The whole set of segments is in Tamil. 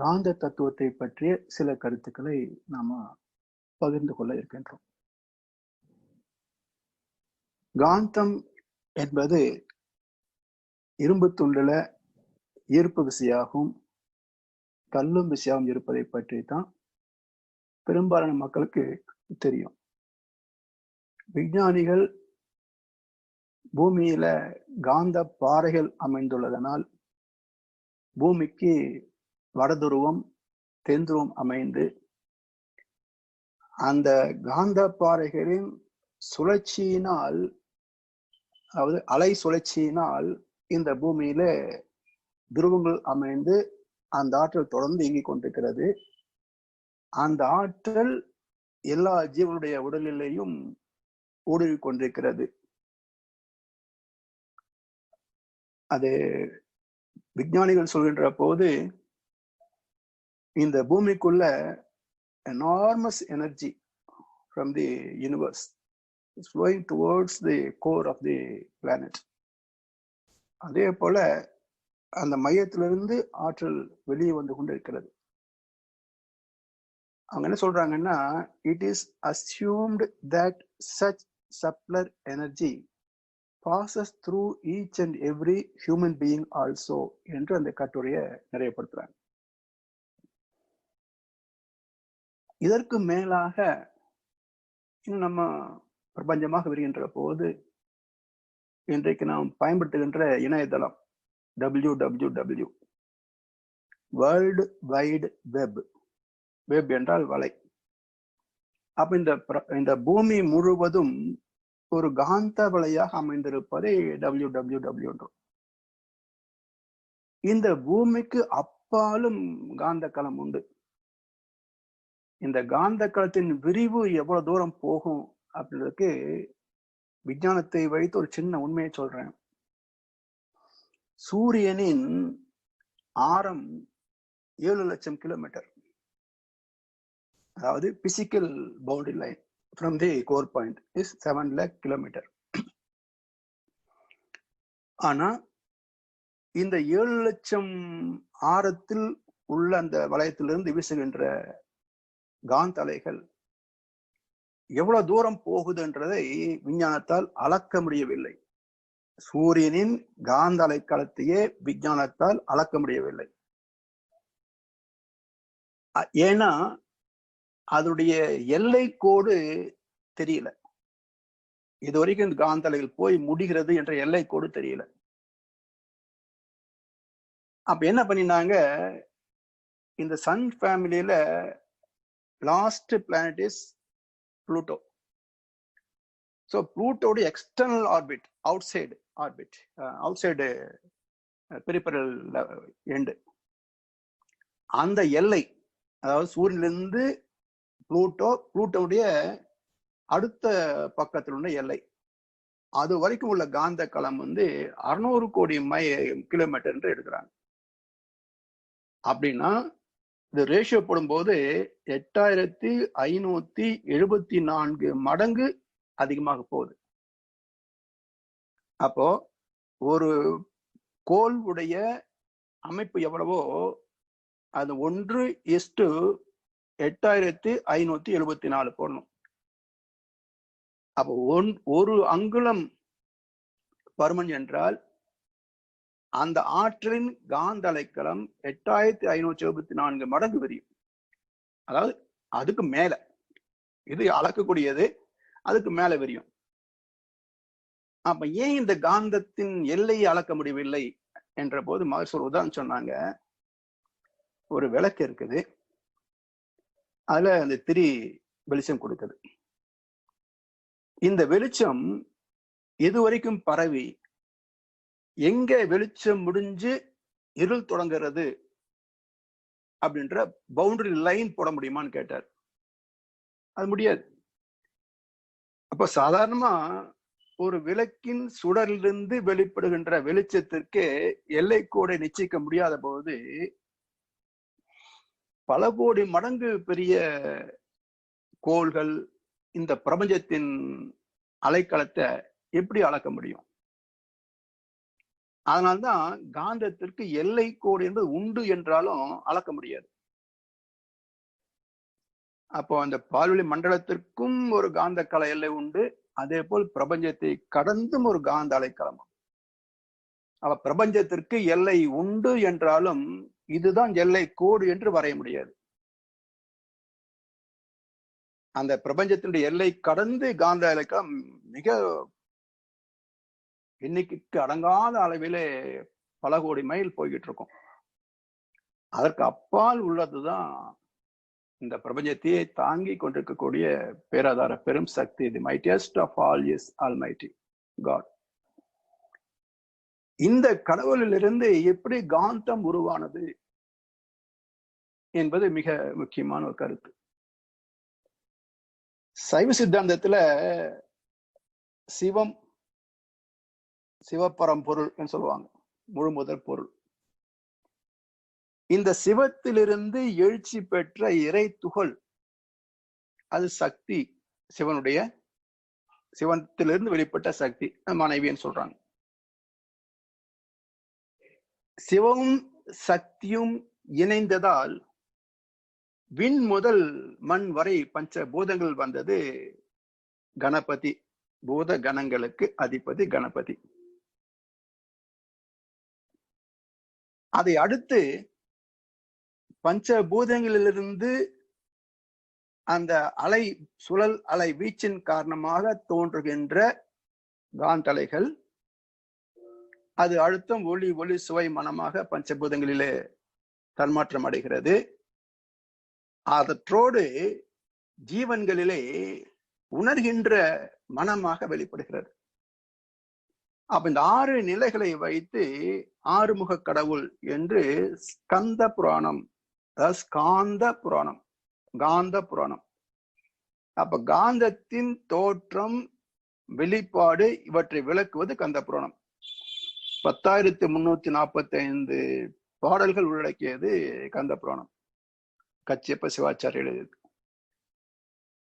காந்த தத்துவத்தை பற்றிய சில கருத்துக்களை நாம பகிர்ந்து கொள்ள இருக்கின்றோம். காந்தம் என்பது இரும்பு துண்டுல ஈர்ப்பு விசையாகவும் தள்ளும் விசையாகவும் இருப்பதை பற்றி தான் பெரும்பாலான மக்களுக்கு தெரியும். விஞ்ஞானிகள் பூமியில காந்த பாறைகள் அமைந்துள்ளதனால் பூமிக்கு வடதுருவம் தென்துருவம் அமைந்து அந்த காந்த பாறைகளின் சுழற்சியினால், அதாவது அலை சுழற்சியினால் இந்த பூமியில துருவங்கள் அமைந்து அந்த ஆற்றல் தொடர்ந்து இயங்கிக் கொண்டிருக்கிறது. அந்த ஆற்றல் எல்லா ஜீவனுடைய உடலிலேயும் ஊடுருவிக் கொண்டிருக்கிறது. அது விஞ்ஞானிகள் சொல்கின்ற போது இந்த பூமிக்குள்ள enormous energy from the universe is flowing towards the core of the planet. அதே போல அந்த மையத்திலிருந்து ஆற்றல் வெளியே வந்து கொண்டிருக்கிறது. அவங்க என்ன சொல்றாங்கன்னா, it is assumed that such subtler energy passes through each and every human being also என்று அந்த கட்டுரையை நிறைவுபடுத்துறாங்க. இதற்கு மேலாக இன்னும் நம்ம பிரபஞ்சமாக வருகின்ற போது இன்றைக்கு நாம் பயன்படுத்துகின்ற இணையதளம் www world wide web, web என்றால் வலை. அப்ப இந்த பூமி முழுவதும் ஒரு காந்த வலையாக அமைந்திருப்பதை www என்றோம். இந்த பூமிக்கு அப்பாலும் காந்த களம் உண்டு. இந்த காந்த களத்தின் விரிவு எவ்வளவு தூரம் போகும் அப்படின்றதுக்கு விஞ்ஞானத்தை வைத்து ஒரு சின்ன உண்மையை சொல்றேன். சூரியனின் ஆரம் 7 லட்சம் கிலோமீட்டர், அதாவது physical boundary line from the core point is 7 lakh kilometre. ஆனா இந்த 7 லட்சம் ஆரத்தில் உள்ள அந்த வளையத்திலிருந்து வீசுகின்ற காந்த அலைகள் எவ்வளவு தூரம் போகுதுன்றதை விஞ்ஞானத்தால் அளக்க முடியவில்லை. சூரியனின் காந்த அலைக்களத்தையே விஞ்ஞானத்தால் அளக்க முடியவில்லை. ஏன்னா அதனுடைய எல்லை கோடு தெரியல. இதுவரைக்கும் இந்த காந்த அலைகள் போய் முடிகிறது என்ற எல்லை கோடு தெரியல. அப்ப என்ன பண்ணினாங்க, இந்த சன் ஃபேமிலியில last planet is Pluto. So Pluto external orbit, outside orbit, outside peripheral end. அந்த எல்லை, அதாவது சூரியனிலிருந்து புளூட்டோடைய அடுத்த பக்கத்தில் உள்ள எல்லை, அது வரைக்கும் உள்ள காந்த களம் 600 கோடி கிலோமீட்டர் என்று எடுக்கிறாங்க. அப்படின்னா இது ரேஷியோ போடும்போது 8574 மடங்கு அதிகமாக போகுது. அப்போ ஒரு கோள் உடைய அமைப்பு எவ்வளவோ அது 1:8574 போடணும். அப்போ ஒரு அங்குலம் பருமன் என்றால் அந்த ஆற்றலின் காந்த அலைக்களம் 8574 மடங்கு விரியும். அதாவது அதுக்கு மேல, இது அளக்கக்கூடியது, அதுக்கு மேல விரியும். அப்ப ஏன் இந்த காந்தத்தின் எல்லையை அளக்க முடியவில்லை என்ற போது மகர்ஷி உதாரணம் சொன்னாங்க. ஒரு விளக்கு இருக்குது, அதுல அந்த திரி வெளிச்சம் கொடுக்குது. இந்த வெளிச்சம் இதுவரைக்கும் பரவி எங்க வெளிச்சம் முடிஞ்சு இருள் தொடங்குறது அப்படின்ற பவுண்டரி லைன் போட முடியுமான்னு கேட்டார். அது முடியாது. அப்ப சாதாரணமா ஒரு விளக்கின் சுடரிலிருந்து வெளிப்படுகின்ற வெளிச்சத்திற்கு எல்லை கோடை நிச்சயிக்க முடியாத போது பல கோடி மடங்கு பெரிய கோள்கள் இந்த பிரபஞ்சத்தின் அலைக்களத்தை எப்படி அளக்க முடியும்? அதனால்தான் காந்தத்திற்கு எல்லை கோடு என்பது உண்டு என்றாலும் அளக்க முடியாது. அப்போ அந்த பால்வெளி மண்டலத்திற்கும் ஒரு காந்த கல எல்லை உண்டு, அதே போல் பிரபஞ்சத்தை கடந்தும் ஒரு காந்த அலைக்களம். அவ பிரபஞ்சத்திற்கு எல்லை உண்டு என்றாலும் இதுதான் எல்லை கோடு என்று வரைய முடியாது. அந்த பிரபஞ்சத்தினுடைய எல்லை கடந்து காந்த அலைக்களம் மிக எண்ணிக்கைக்கு அடங்காத அளவிலே பல கோடி மைல் போய்கிட்டு இருக்கும். அதற்கு அப்பால் உள்ளதுதான் இந்த பிரபஞ்சத்தையே தாங்கி கொண்டிருக்கக்கூடிய பேராதார பெரும் சக்தி. The mightiest of all is almighty God. இந்த கடவுளிலிருந்து எப்படி காந்தம் உருவானது என்பது மிக முக்கியமான ஒரு கருத்து. சைவ சித்தாந்தத்துல சிவம், சிவபரம்பொருள் என்று சொல்லுவாங்க, முழு முதல் பொருள். இந்த சிவத்திலிருந்து எழுச்சி பெற்ற இறை துகள், அது சக்தி, சிவத்திலிருந்து வெளிப்பட்ட சக்தி மனைவின்னு சொல்றாங்க. சிவமும் சக்தியும் இணைந்ததால் விண் முதல் மண் வரை பஞ்ச பூதங்கள் வந்தது. கணபதி, பூத கணங்களுக்கு அதிபதி கணபதி. அதை அடுத்து பஞ்சபூதங்களிலிருந்து அந்த அலை சுழல் அலை வீச்சின் காரணமாக தோன்றுகின்ற காந்தலைகள், அது அழுத்தம் ஒளி ஒளி சுவை மனமாக பஞ்சபூதங்களிலே தன்மாற்றம் அடைகிறது. அதற்றோடு ஜீவன்களிலே உணர்கின்ற மனமாக வெளிப்படுகிறது. அப்ப இந்த 6 நிலைகளை வைத்து ஆறுமுக கடவுள் என்று ஸ்கந்த புராணம், காந்த புராணம், காந்த புராணம். அப்ப காந்தத்தின் தோற்றம், வெளிப்பாடு இவற்றை விளக்குவது கந்த புராணம். 10,345 பாடல்கள் உள்ளடக்கியது கந்த புராணம், கச்சியப்ப சிவாச்சாரியர் எழுதியது.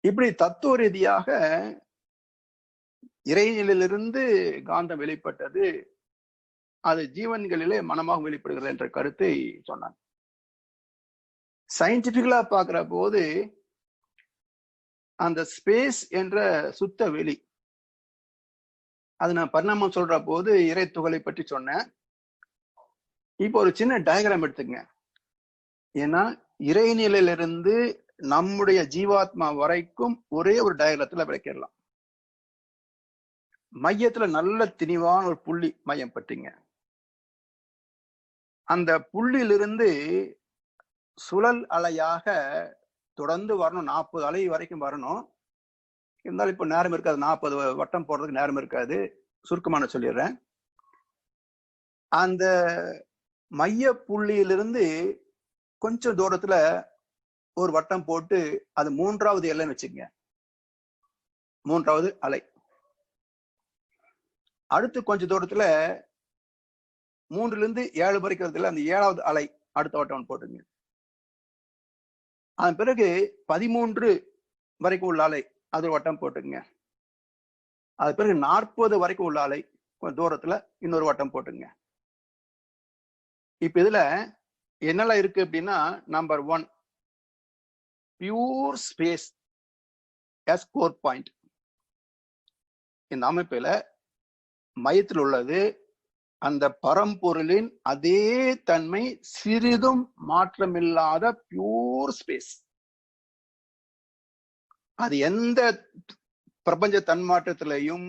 இப்படி தத்துவ ரீதியாக இறைநிலையிலிருந்து காந்தம் வெளிப்பட்டது, அது ஜீவன்களிலே மனமாக வெளிப்படுகிறது என்ற கருத்தை சொன்னாங்க. சயின்டிபிக்கலா பார்க்கிற போது அந்த ஸ்பேஸ் என்ற சுத்த வெளி, அது நான் பரிணாமம் சொல்ற போது இறை துகளை பற்றி சொன்னேன். இப்போ ஒரு சின்ன டயக்ராம் எடுத்துங்க. ஏன்னா இறைநிலையிலிருந்து நம்முடைய ஜீவாத்மா வரைக்கும் ஒரே ஒரு டயக்ராத்துல விளக்கிடலாம். மையத்துல நல்ல திணிவான ஒரு புள்ளி மையம் பற்றிங்க. அந்த புள்ளியிலிருந்து சுழல் அலையாக தொடர்ந்து வரணும், 40 அலை வரைக்கும் வரணும். இருந்தாலும் இப்ப நேரம் இருக்காது, 40 வட்டம் போடுறதுக்கு நேரம் இருக்காது, சுருக்கமான சொல்லிடுறேன். அந்த மைய புள்ளியிலிருந்து கொஞ்சம் தூரத்துல ஒரு வட்டம் போட்டு அது 3வது எல்லைன்னு வச்சுக்கங்க, 3வது அலை. அடுத்து கொஞ்ச தூரத்துல 3லிருந்து 7 வரைக்கும் அந்த 7வது அலை அடுத்த வட்டம் போட்டுங்க. அதன் பிறகு 13 வரைக்கும் உள்ள அலை அது வட்டம் போட்டுங்க. அது பிறகு 40 வரைக்கும் உள்ள அலை கொஞ்சம் தூரத்துல இன்னொரு வட்டம் போட்டுங்க. இப்ப இதுல என்னெல்லாம் இருக்கு அப்படின்னா, number 1 pure space as core point. இந்த அமைப்புல மையத்தில் உள்ளது அந்த பரம்பொருளின் அதே தன்மை, சிறிதும் மாற்றமில்லாத பியூர் ஸ்பேஸ். அது எந்த பிரபஞ்ச தன்மாற்றத்திலையும்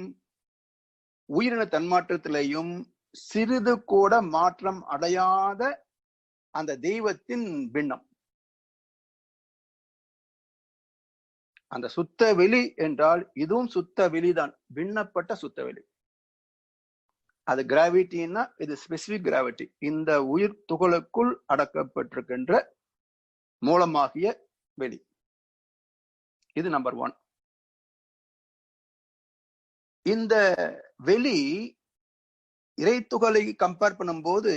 உயிரின தன்மாற்றத்திலையும் சிறிது கூட மாற்றம் அடையாத அந்த தெய்வத்தின் பின்னம். அந்த சுத்த வெளி என்றால் இதுவும் சுத்த வெளிதான், பின்னப்பட்ட சுத்த வெளி. அது கிராவிட்டின்னா இது ஸ்பெசிபிக் கிராவிட்டி, இந்த உயிர் துகளுக்குள் அடக்கப்பட்டிருக்கின்ற மூலமாகிய வெளி. இது நம்பர் 1. இந்த வெளி இறைத்துகளை கம்பேர் பண்ணும்போது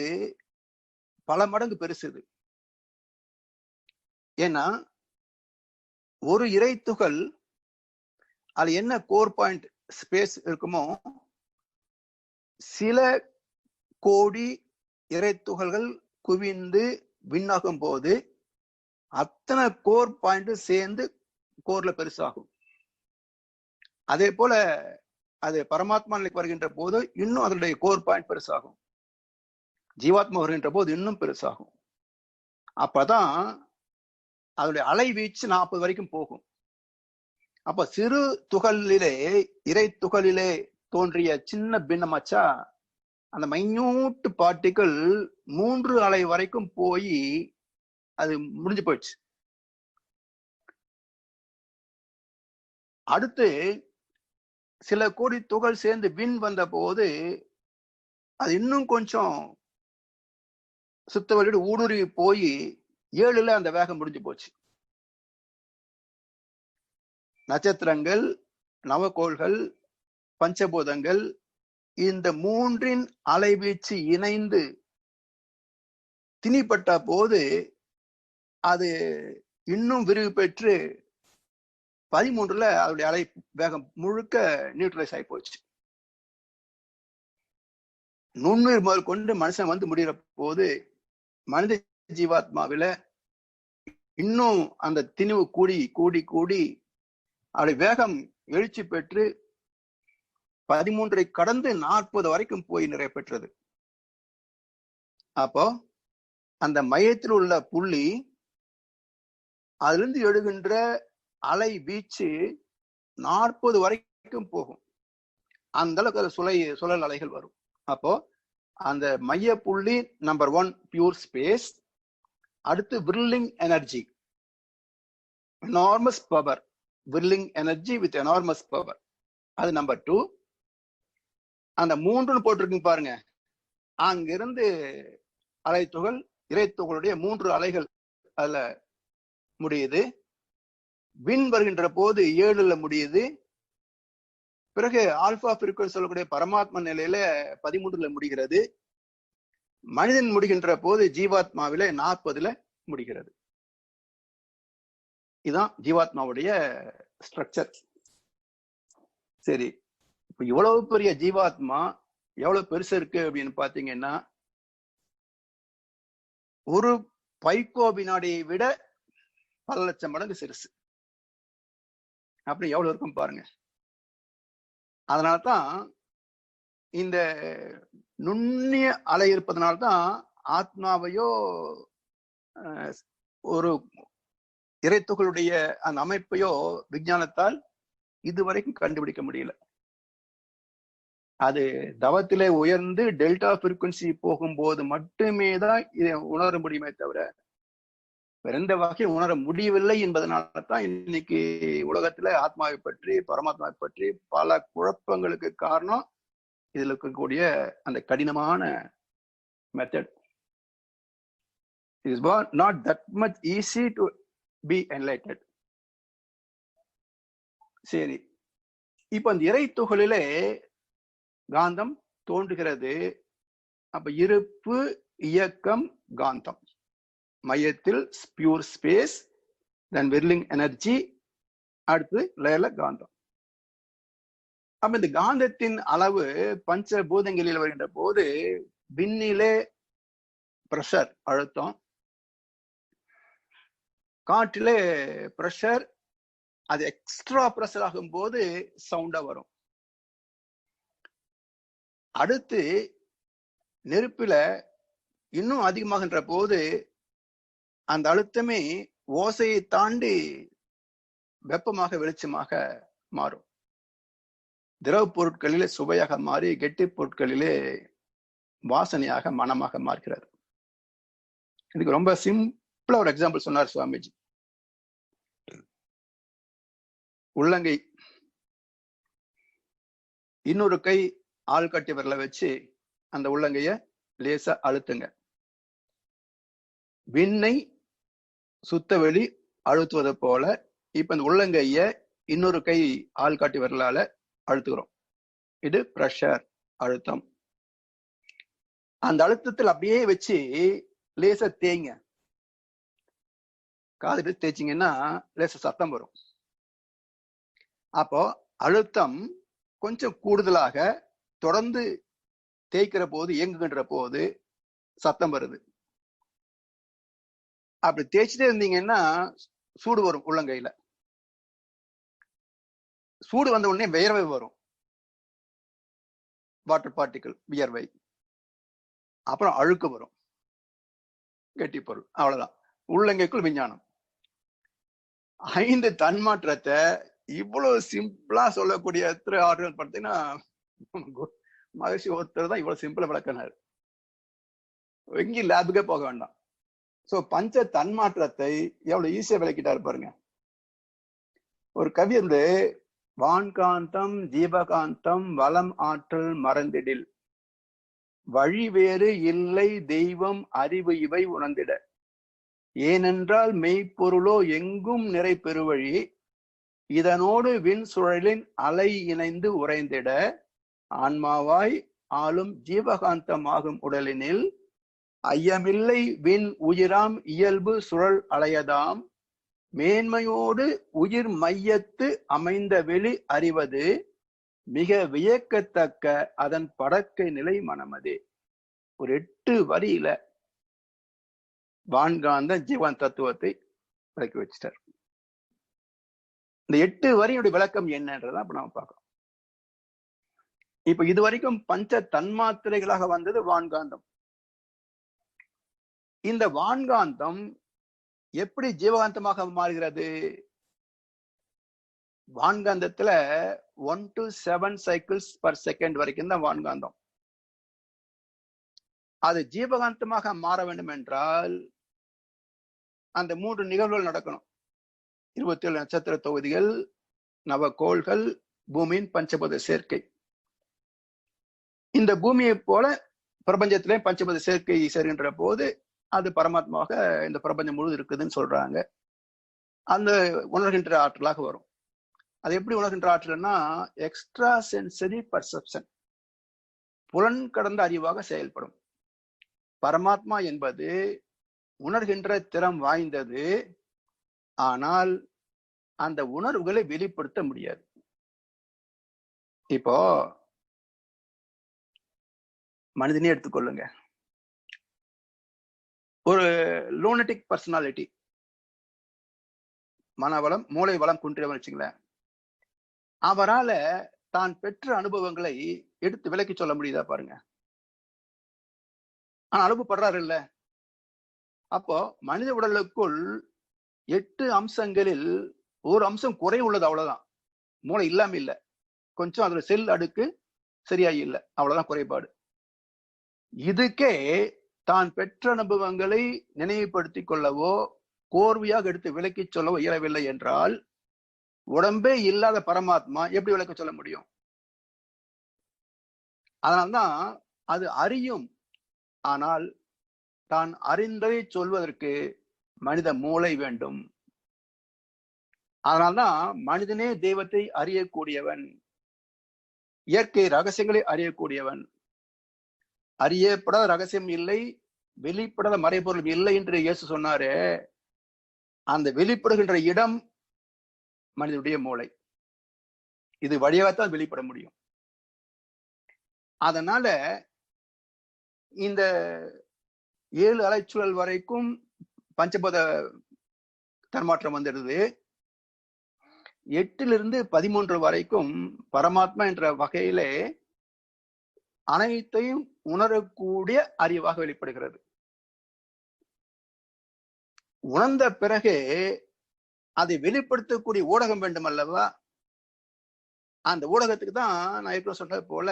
பல மடங்கு பெருசுது. ஏன்னா ஒரு இறைத்துகள் அது என்ன கோர் பாயிண்ட் ஸ்பேஸ் இருக்குமோ, சில கோடி இறை துகள்கள் குவிந்து விண்ணாகும் போது அத்தனை கோர் பாயிண்ட் சேர்ந்து கோர்ல பெருசாகும். அதே போல அது பரமாத்மா நிலைக்கு வருகின்ற போது இன்னும் அதனுடைய கோர் பாயிண்ட் பெருசாகும். ஜீவாத்மா வருகின்ற போது இன்னும் பெருசாகும். அப்பதான் அதனுடைய அலைவீச்சு 40 வரைக்கும் போகும். அப்ப சிறு துகளிலே, இறை துகளிலே தோன்றிய சின்ன பின்னமாச்சா, அந்த மைன்யூட் பார்ட்டிகள் 3 அலை வரைக்கும் போய் அது முடிஞ்சு போயிடுச்சு. அடுத்து சில கோடி துகள் சேர்ந்து விண் வந்த போது அது இன்னும் கொஞ்சம் சுத்தவெளியோடு ஊடுருவி போய் 7ல அந்த வேகம் முடிஞ்சு போச்சு. நட்சத்திரங்கள், நவகோள்கள், பஞ்சபூதங்கள், இந்த 3இன் அலைவீச்சு இணைந்து திணிப்பட்ட போது அது இன்னும் விரிவு பெற்று 13ல அதனுடைய அலை வேகம் முழுக்க நியூட்ரலைஸ் ஆகி போச்சு. நுண்ணுயிர் முதல் கொண்டு மனுஷன் வந்து முடிகிற போது மனித ஜீவாத்மாவில இன்னும் அந்த திணிவு கூடி கூடி கூடி அவருடைய வேகம் எழுச்சி பெற்று 13ஐ கடந்து 40 வரைக்கும் போய் நிறைய பெற்றது. அப்போ அந்த மையத்தில் உள்ள புள்ளி அதிலிருந்து எழுகின்ற அலை வீச்சு 40 வரைக்கும் போகும். அந்த அளவுக்கு சுழல் அலைகள் வரும். அப்போ அந்த மைய புள்ளி நம்பர் 1 பியூர் ஸ்பேஸ், அடுத்து whirling energy, enormous power, whirling energy with enormous power, அது நம்பர் 2. அந்த 3ன்னு போட்டிருக்கு பாருங்க, அங்கிருந்து அலைத்துகள் இறைத்துகளுடைய 3 அலைகள் அதுல முடியுது. விண் வருகின்ற போது 7ல முடியுது. பிறகு ஆல்பா ஃப்ரீக்வன்சி சொல்லக்கூடிய பரமாத்மா நிலையில 13ல முடிகிறது. மனிதன் முடிகின்ற போது ஜீவாத்மாவில 40ல முடிகிறது. இதுதான் ஜீவாத்மாவுடைய ஸ்ட்ரக்சர். சரி, இப்ப இவ்வளவு பெரிய ஜீவாத்மா எவ்வளவு பெருசு இருக்கு அப்படின்னு பாத்தீங்கன்னா, ஒரு பைக்கோ வினாடியை விட பல லட்சம் மடங்கு சிறுசு. அப்படி எவ்வளவு இருக்கும் பாருங்க. அதனால்தான் இந்த நுண்ணிய அலை இருப்பதனால்தான் ஆத்மாவையோ ஒரு இறைத்துகளுடைய அந்த அமைப்பையோ விஞ்ஞானத்தால் இதுவரைக்கும் கண்டுபிடிக்க முடியல. அது தவத்திலே உயர்ந்து டெல்டா ஃப்ரீக்வன்சி போகும்போது மட்டுமே தான் இதை உணர முடியுமே தவிர வேற எந்த வகையும் உணர முடியவில்லை. என்பதனால தான் இன்னைக்கு உலகத்துல ஆத்மாவை பற்றி, பரமாத்மாவை பற்றி பல குழப்பங்களுக்கு காரணம் இதுல இருக்கக்கூடிய அந்த கடினமான method. It is not that much easy to be enlightened. சரி, இப்ப அந்த இறை துகளிலே காந்தம் தோன்றுகிறது. அப்ப இருப்பு, இயக்கம், காந்தம். மையத்தில் பியூர் ஸ்பேஸ், தென் விர்லிங் எனர்ஜி, அடுத்து லேயர்ல காந்தம். அப்ப இந்த காந்தத்தின் அளவு பஞ்சபூதங்களில் வருகின்ற போது விண்ணிலே பிரஷர், அழுத்தம், காற்றிலே பிரஷர், அது எக்ஸ்ட்ரா பிரஷர் ஆகும் போது சவுண்டா வரும். அடுத்து நெருப்பில இன்னும் அதிகமாகின்ற போது அந்த அழுத்தமே ஓசையை தாண்டி வெப்பமாக, வெளிச்சமாக மாறும். திரவ பொருட்களிலே சுவையாக மாறி கெட்டி பொருட்களிலே வாசனையாக, மனமாக மாறுகிறது. இதுக்கு ரொம்ப சிம்பிளா ஒரு எக்ஸாம்பிள் சொன்னார் சுவாமிஜி. உள்ளங்கை, இன்னொரு கை ஆள்காட்டி விரல வச்சு அந்த உள்ளங்கைய லேசா அழுத்துங்க. விண்ணை சுத்தவெளி அழுத்துவது போல இப்ப இந்த உள்ளங்கைய இன்னொரு கை ஆள்காட்டி விரலால அழுத்துகிறோம். இது பிரஷர், அழுத்தம். அந்த அழுத்தத்தில் அப்படியே வச்சு லேசா தேய்ங்க. காது தேய்ச்சிங்கன்னா லேசா சத்தம் வரும். அப்போ அழுத்தம் கொஞ்சம் கூடுதலாக தொடர்ந்து தேய்க்கிற போது, இயங்குகின்ற போது சத்தம் வருது. அப்படி தேய்ச்சிட்டே இருந்தீங்கன்னா சூடு வரும் உள்ளங்கையில. சூடு வந்த உடனே வியர்வை வரும், வாட்டர் பார்ட்டிகிள், வியர்வை. அப்புறம் அழுக்கு வரும், கெட்டி பொருள். அவ்வளவுதான் உள்ளங்கைக்குள் விஞ்ஞானம். 5 தன்மாற்றத்தை இவ்வளவு சிம்பிளா சொல்லக்கூடிய ஆற்றல் பார்த்தீங்கன்னா மகிழ்ச்சி ஒருத்தர் தான் இவ்வளவு சிம்பிளா விளக்கினார். எங்கேயும் லேபுக்கே போக வேண்டாம். சோ பஞ்ச தன்மாற்றத்தை எவ்வளவு ஈஸியா விளக்கிட்டாரு பாருங்க. ஒரு கவி வந்து, வான்காந்தம் ஜீவகாந்தம் வலம் ஆற்றல் மறந்திடில், வழி வேறு இல்லை தெய்வம் அறிவு இவை உணர்ந்திட, ஏனென்றால் மெய்ப்பொருளோ எங்கும் நிறை பெருவழி, இதனோடு விண் சுழலின் அலை இணைந்து உறைந்திட, ஆன்மாவாய் ஆளும் ஜீவகாந்தமாகும் உடலினில் ஐயமில்லை விண் உயிராம் இயல்பு சுழல் அலையதாம், மேன்மையோடு உயிர் மையத்து அமைந்த வெளி அறிவது, மிக வியக்கத்தக்க அதன் படக்கை நிலை மனமதே. ஒரு 8 வரியில வான்காந்த ஜீவன் தத்துவத்தை விளக்கி வச்சிட்டார். இந்த 8 வரியுடைய விளக்கம் என்னன்றதான் இப்ப நாம பார்க்கலாம். இப்ப இது வரைக்கும் பஞ்ச தன்மாத்திரைகளாக வந்தது வான்காந்தம். இந்த வான்காந்தம் எப்படி ஜீவகாந்தமாக மாறுகிறது? வான்காந்தத்துல 1 to 7 சைக்கிள்ஸ் பர் செகண்ட் வரைக்கும் தான் வான்காந்தம். அது ஜீவகாந்தமாக மாற வேண்டும் என்றால் அந்த 3 நிகழ்வுகள் நடக்கணும். 27 நட்சத்திர தொகுதிகள், நவகோள்கள், பூமியின் பஞ்சபூத சேர்க்கை. இந்த பூமியை போல பிரபஞ்சத்திலே பஞ்சபூத சேர்க்கை சேர்கின்ற போது அது பரமாத்மாவாக இந்த பிரபஞ்சம் முழுவதும் இருக்குதுன்னு சொல்றாங்க. அந்த உணர்கின்ற ஆற்றலாக வரும். அது எப்படி உணர்கின்ற ஆற்றல்னா, எக்ஸ்ட்ரா சென்சரி பர்செப்ஷன், புலன் கடந்த அறிவாக செயல்படும். பரமாத்மா என்பது உணர்கின்ற திறம் வாய்ந்தது. ஆனால் அந்த உணர்வுகளை வெளிப்படுத்த முடியாது. இப்போ மனிதனே எடுத்துக்கொள்ளுங்க. ஒரு லூனட்டிக் பர்சனாலிட்டி, மனவளம் மூளை வளம் குன்றியவன் வச்சுங்களேன், அவரால தான் பெற்ற அனுபவங்களை எடுத்து விலக்கி சொல்ல முடியுதா பாருங்க. ஆனா அனுபவப்படுறாரு இல்ல. அப்போ மனித உடலுக்குள் 8 அம்சங்களில் ஒரு அம்சம் குறை உள்ளது, அவ்வளவுதான். மூளை இல்லாம இல்லை, கொஞ்சம் அதுல செல் அடுக்கு சரியா இல்லை, அவ்வளவுதான் குறைபாடு. இதுக்கே தான் பெற்ற அனுபவங்களை நினைவுபடுத்திக் கொள்ளவோ கோர்வையாக எடுத்து விலக்கி சொல்லவோ இயலவில்லை என்றால், உடம்பே இல்லாத பரமாத்மா எப்படி விளக்க சொல்ல முடியும்? அதனால்தான் அது அறியும். ஆனால் தான் அறிந்ததை சொல்வதற்கு மனித மூளை வேண்டும். அதனால்தான் மனிதனே தெய்வத்தை அறியக்கூடியவன், இயற்கை ரகசியங்களை அறியக்கூடியவன். அறியப்படாத ரகசியம் இல்லை, வெளிப்படாத மறைபொருள் இல்லை என்று இயேசு சொன்னாரு. அந்த வெளிப்படுகின்ற இடம் மனிதனுடைய மூளை. இது வழியாகத்தான் வெளிப்பட முடியும். அதனால இந்த 7 அலைச்சூழல் வரைக்கும் பஞ்சபத தன்மாற்றம் வந்துடுது. 8லிருந்து 13 வரைக்கும் பரமாத்மா என்ற வகையிலே அனைத்தையும் உணரக்கூடிய அறிவாக வெளிப்படுகிறது. உணர்ந்த பிறகு அதை வெளிப்படுத்தக்கூடிய ஊடகம் வேண்டும் அல்லவா? அந்த ஊடகத்துக்கு தான் நான் ஏற்கனவே சொன்னது போல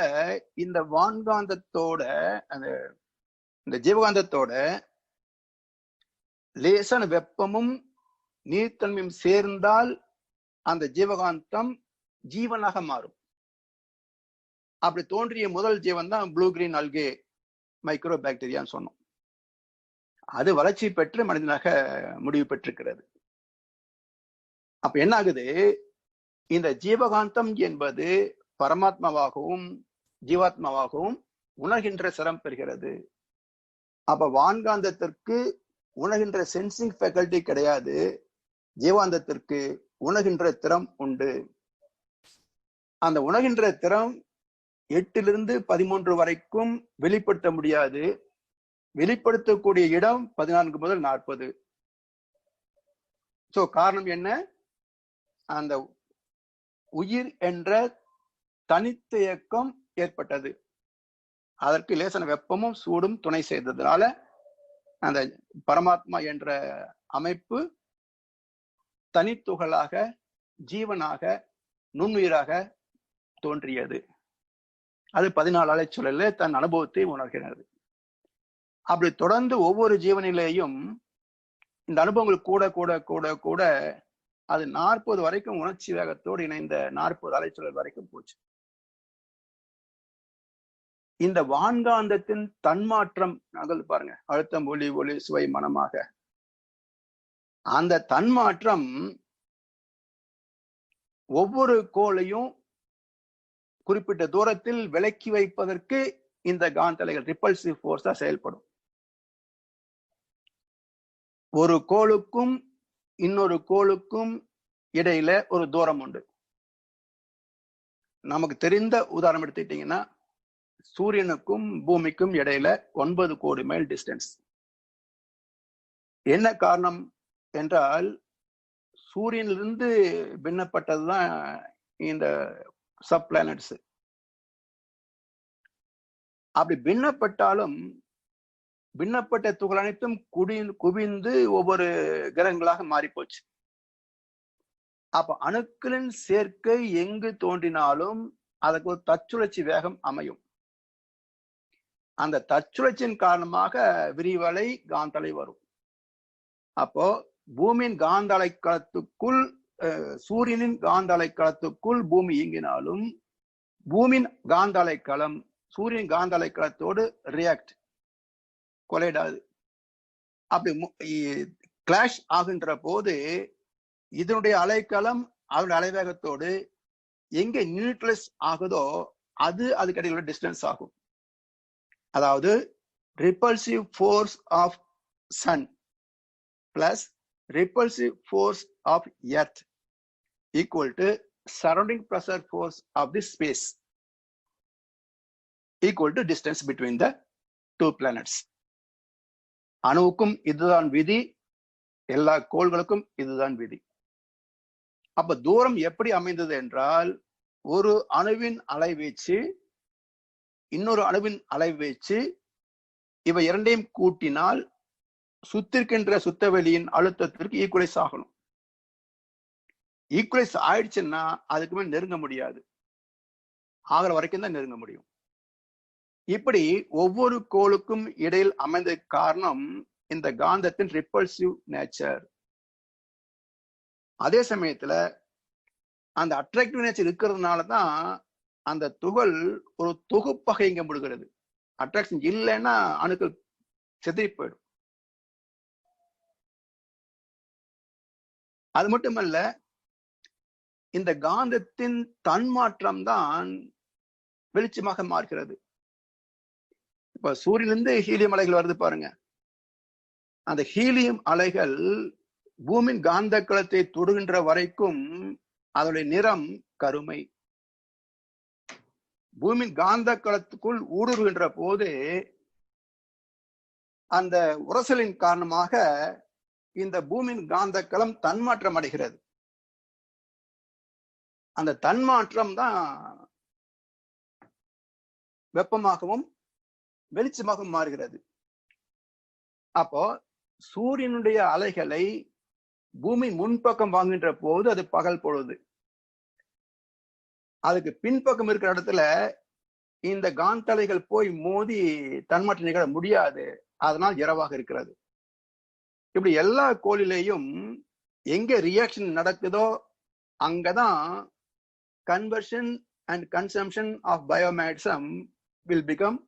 இந்த வான்காந்தத்தோட இந்த ஜீவகாந்தத்தோட லேசான வெப்பமும் நீர்த்தன்மையும் சேர்ந்தால் அந்த ஜீவகாந்தம் ஜீவனாக மாறும். அப்படி தோன்றிய முதல் ஜீவன் தான் ப்ளூ கிரீன் அல்கே மைக்ரோ பாக்டீரியான்னு சொன்னோம். அது வளர்ச்சி பெற்று மனிதனாக முடிவு பெற்றிருக்கிறது. அப்ப என்ன ஆகுது? இந்த ஜீவகாந்தம் என்பது பரமாத்மாவாகவும் ஜீவாத்மாவாகவும் உணர்கின்ற சிரம் பெறுகிறது. அப்ப வான்காந்தத்திற்கு உணர்கின்ற சென்சிங் ஃபேக்கல்டி கிடையாது, ஜீவாந்தத்திற்கு உணர்கின்ற திறம் உண்டு. அந்த உணர்கின்ற திறம் 8 13 வரைக்கும் வெளிப்படுத்த முடியாது. வெளிப்படுத்தக்கூடிய இடம் 14 முதல் 40. சோ காரணம் என்ன? அந்த உயிர் என்ற தனித்த இயக்கம் ஏற்பட்டது. அதற்கு லேசான வெப்பமும் சூடும் துணை செய்ததுனால அந்த பரமாத்மா என்ற அமைப்பு தனித்துகளாக, ஜீவனாக, நுண்ணுயிராக தோன்றியது. அது 14 அலைச்சூழலில் தன் அனுபவத்தை உணர்கிறது. அப்படி தொடர்ந்து ஒவ்வொரு ஜீவனிலேயும் இந்த அனுபவங்கள் கூட கூட கூட கூட அது 40 வரைக்கும் உணர்ச்சி வேகத்தோடு இணைந்த 40 அலைச்சூழல் வரைக்கும் போச்சு. இந்த வான்காந்தத்தின் தன்மாற்றம் பாருங்க, அழுத்தம், ஒளி, ஒளி, சுவை, மனமாக அந்த தன்மாற்றம் ஒவ்வொரு கோளையும் குறிப்பிட்ட தூரத்தில் விலக்கி வைப்பதற்கு இந்த காந்தலைகள் ரிப்பல்சிவ் ஃபோர்ஸா செயல்படும். ஒரு கோளுக்கும் இன்னொரு கோளுக்கும் இடையில ஒரு தூரம் உண்டு. நமக்கு தெரிந்த உதாரணம் எடுத்துக்கிட்டீங்கன்னா, சூரியனுக்கும் பூமிக்கும் இடையில 9 கோடி மைல் டிஸ்டன்ஸ். என்ன காரணம் என்றால், சூரியனிலிருந்து பின்னப்பட்டதுதான் இந்த சப் பிளானட்ஸ். அப்படி பின்னப்பட்டாலும் பின்னப்பட்ட துகள் அனைத்தும் குவிந்து ஒவ்வொரு கிரகங்களாக மாறி போச்சு. அப்ப அணுக்களின் சேர்க்கை எங்கு தோன்றினாலும் அதுக்கு ஒரு தச்சுழற்சி வேகம் அமையும். அந்த தச்சுழற்சியின் காரணமாக விரிவலை, காந்தலை வரும். அப்போ பூமியின் காந்த அலைக்களத்துக்குள், சூரியனின் காந்த அலைக்களத்துக்குள் பூமி இயங்கினாலும் பூமியின் காந்த அலைக்களம் சூரியன் காந்த அலைக்களத்தோடு ரியாக்ட், கொலைடாது. அப்படி கிளாஷ் ஆகின்ற போது இதனுடைய அலைக்களம் அதனுடைய அலைவேகத்தோடு எங்க நியூட்ரலைஸ் ஆகுதோ அதுக்கு இடையில டிஸ்டன்ஸ் ஆகும். அதாவது repulsive force of sun plus repulsive force of earth equal to surrounding pressure force of the space equal to distance between the two planets. அணுவுக்கும் இதுதான் விதி, எல்லா கோள்களுக்கும் இதுதான் விதி. அப்ப தூரம் எப்படி அமைந்தது என்றால், ஒரு அணுவின் அலைவீச்சு இன்னொரு அணுவின் அலைவீச்சு இவை இரண்டையும் கூட்டினால் சுத்திருக்கின்ற சுத்தவெளியின் அழுத்தத்திற்கு ஈக்குவலைஸ் ஆகணும். ஈக்குவலைஸ் ஆயிடுச்சுன்னா அதுக்கு மேல் நெருங்க முடியாது. ஆகிற வரைக்கும் தான் நெருங்க முடியும். இப்படி ஒவ்வொரு கோளுக்கும் இடையில் அமைந்த காரணம் இந்த காந்தத்தின் ரிப்பல்சிவ் நேச்சர். அதே சமயத்துல அந்த அட்ராக்டிவ் நேச்சர் இருக்கிறதுனால தான் அந்த துகள் ஒரு தொகுப்பாக இயங்க முடிகிறது. அட்ராக்ஷன் இல்லைன்னா அணுக்கள் சிதறி போயிடும். அது மட்டுமல்ல, இந்த காந்தத்தின் தன்மாற்றம் தான் வெளிச்சமாக மாறுகிறது. இப்ப சூரியனிலிருந்து ஹீலியம் அலைகள் வருது பாருங்க. அந்த ஹீலியம் அலைகள் பூமியின் காந்த களத்தை தொடுகின்ற வரைக்கும் அதனுடைய நிறம் கருமை. பூமியின் காந்த களத்துக்குள் ஊடுருகின்ற போது அந்த உரசலின் காரணமாக இந்த பூமியின் காந்த களம் தன்மாற்றம் அடைகிறது. அந்த தன்மாற்றம் தான் வெப்பமாகவும் வெளிச்சமாகவும் மாறுகிறது. அப்போ சூரியனுடைய அலைகளை பூமி முன்பக்கம் வாங்குகின்ற போது அது பகல் பொழுது. அதுக்கு பின்பக்கம் இருக்கிற இடத்துல இந்த காந்தலைகள் போய் மோதி தன்மாற்றம் நிகழ முடியாது. அதனால் இரவாக இருக்கிறது. இப்படி எல்லா கோளிலேயும் எங்க ரியாக்ஷன் நடக்குதோ அங்கதான் conversion and consumption of biomagnetism will become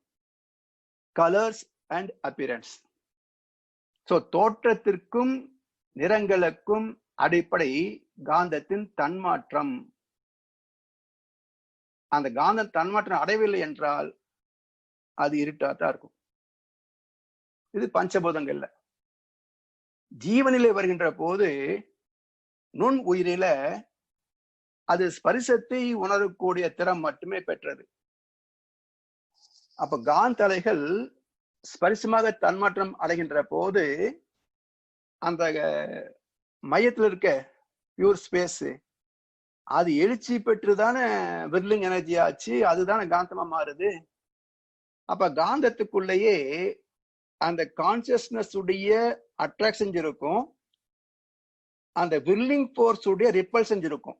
colours and appearance. So தோற்றத்திற்கும் நிறங்களுக்கும் அடிப்படை காந்தத்தின் தன்மாற்றம். அந்த காந்த தன்மாற்றம் அடையவில்லை என்றால் அது இருட்டாதான் இருக்கும். இது பஞ்சபூதங்கள்ல. ஜீவனிலே வருகின்ற போது நுண் உயிரில அது ஸ்பரிசத்தை உணரக்கூடிய திறம் மட்டுமே பெற்றது. அப்ப காந்த அலைகள் ஸ்பரிசமாக தன்மாற்றம் அடைகின்ற போது அந்த மையத்தில் இருக்க பியூர் ஸ்பேஸ் அது எழுச்சி பெற்றுதானே விர்லிங் எனர்ஜி ஆச்சு, அதுதானே காந்தமா மாறுது. அப்ப காந்தத்துக்குள்ளேயே அந்த கான்சியஸ்னஸ் உடைய அட்ராக்ஷன் இருக்கும், அந்த விர்லிங் போர்ஸ் உடைய ரிப்பல்ஷன் இருக்கும்.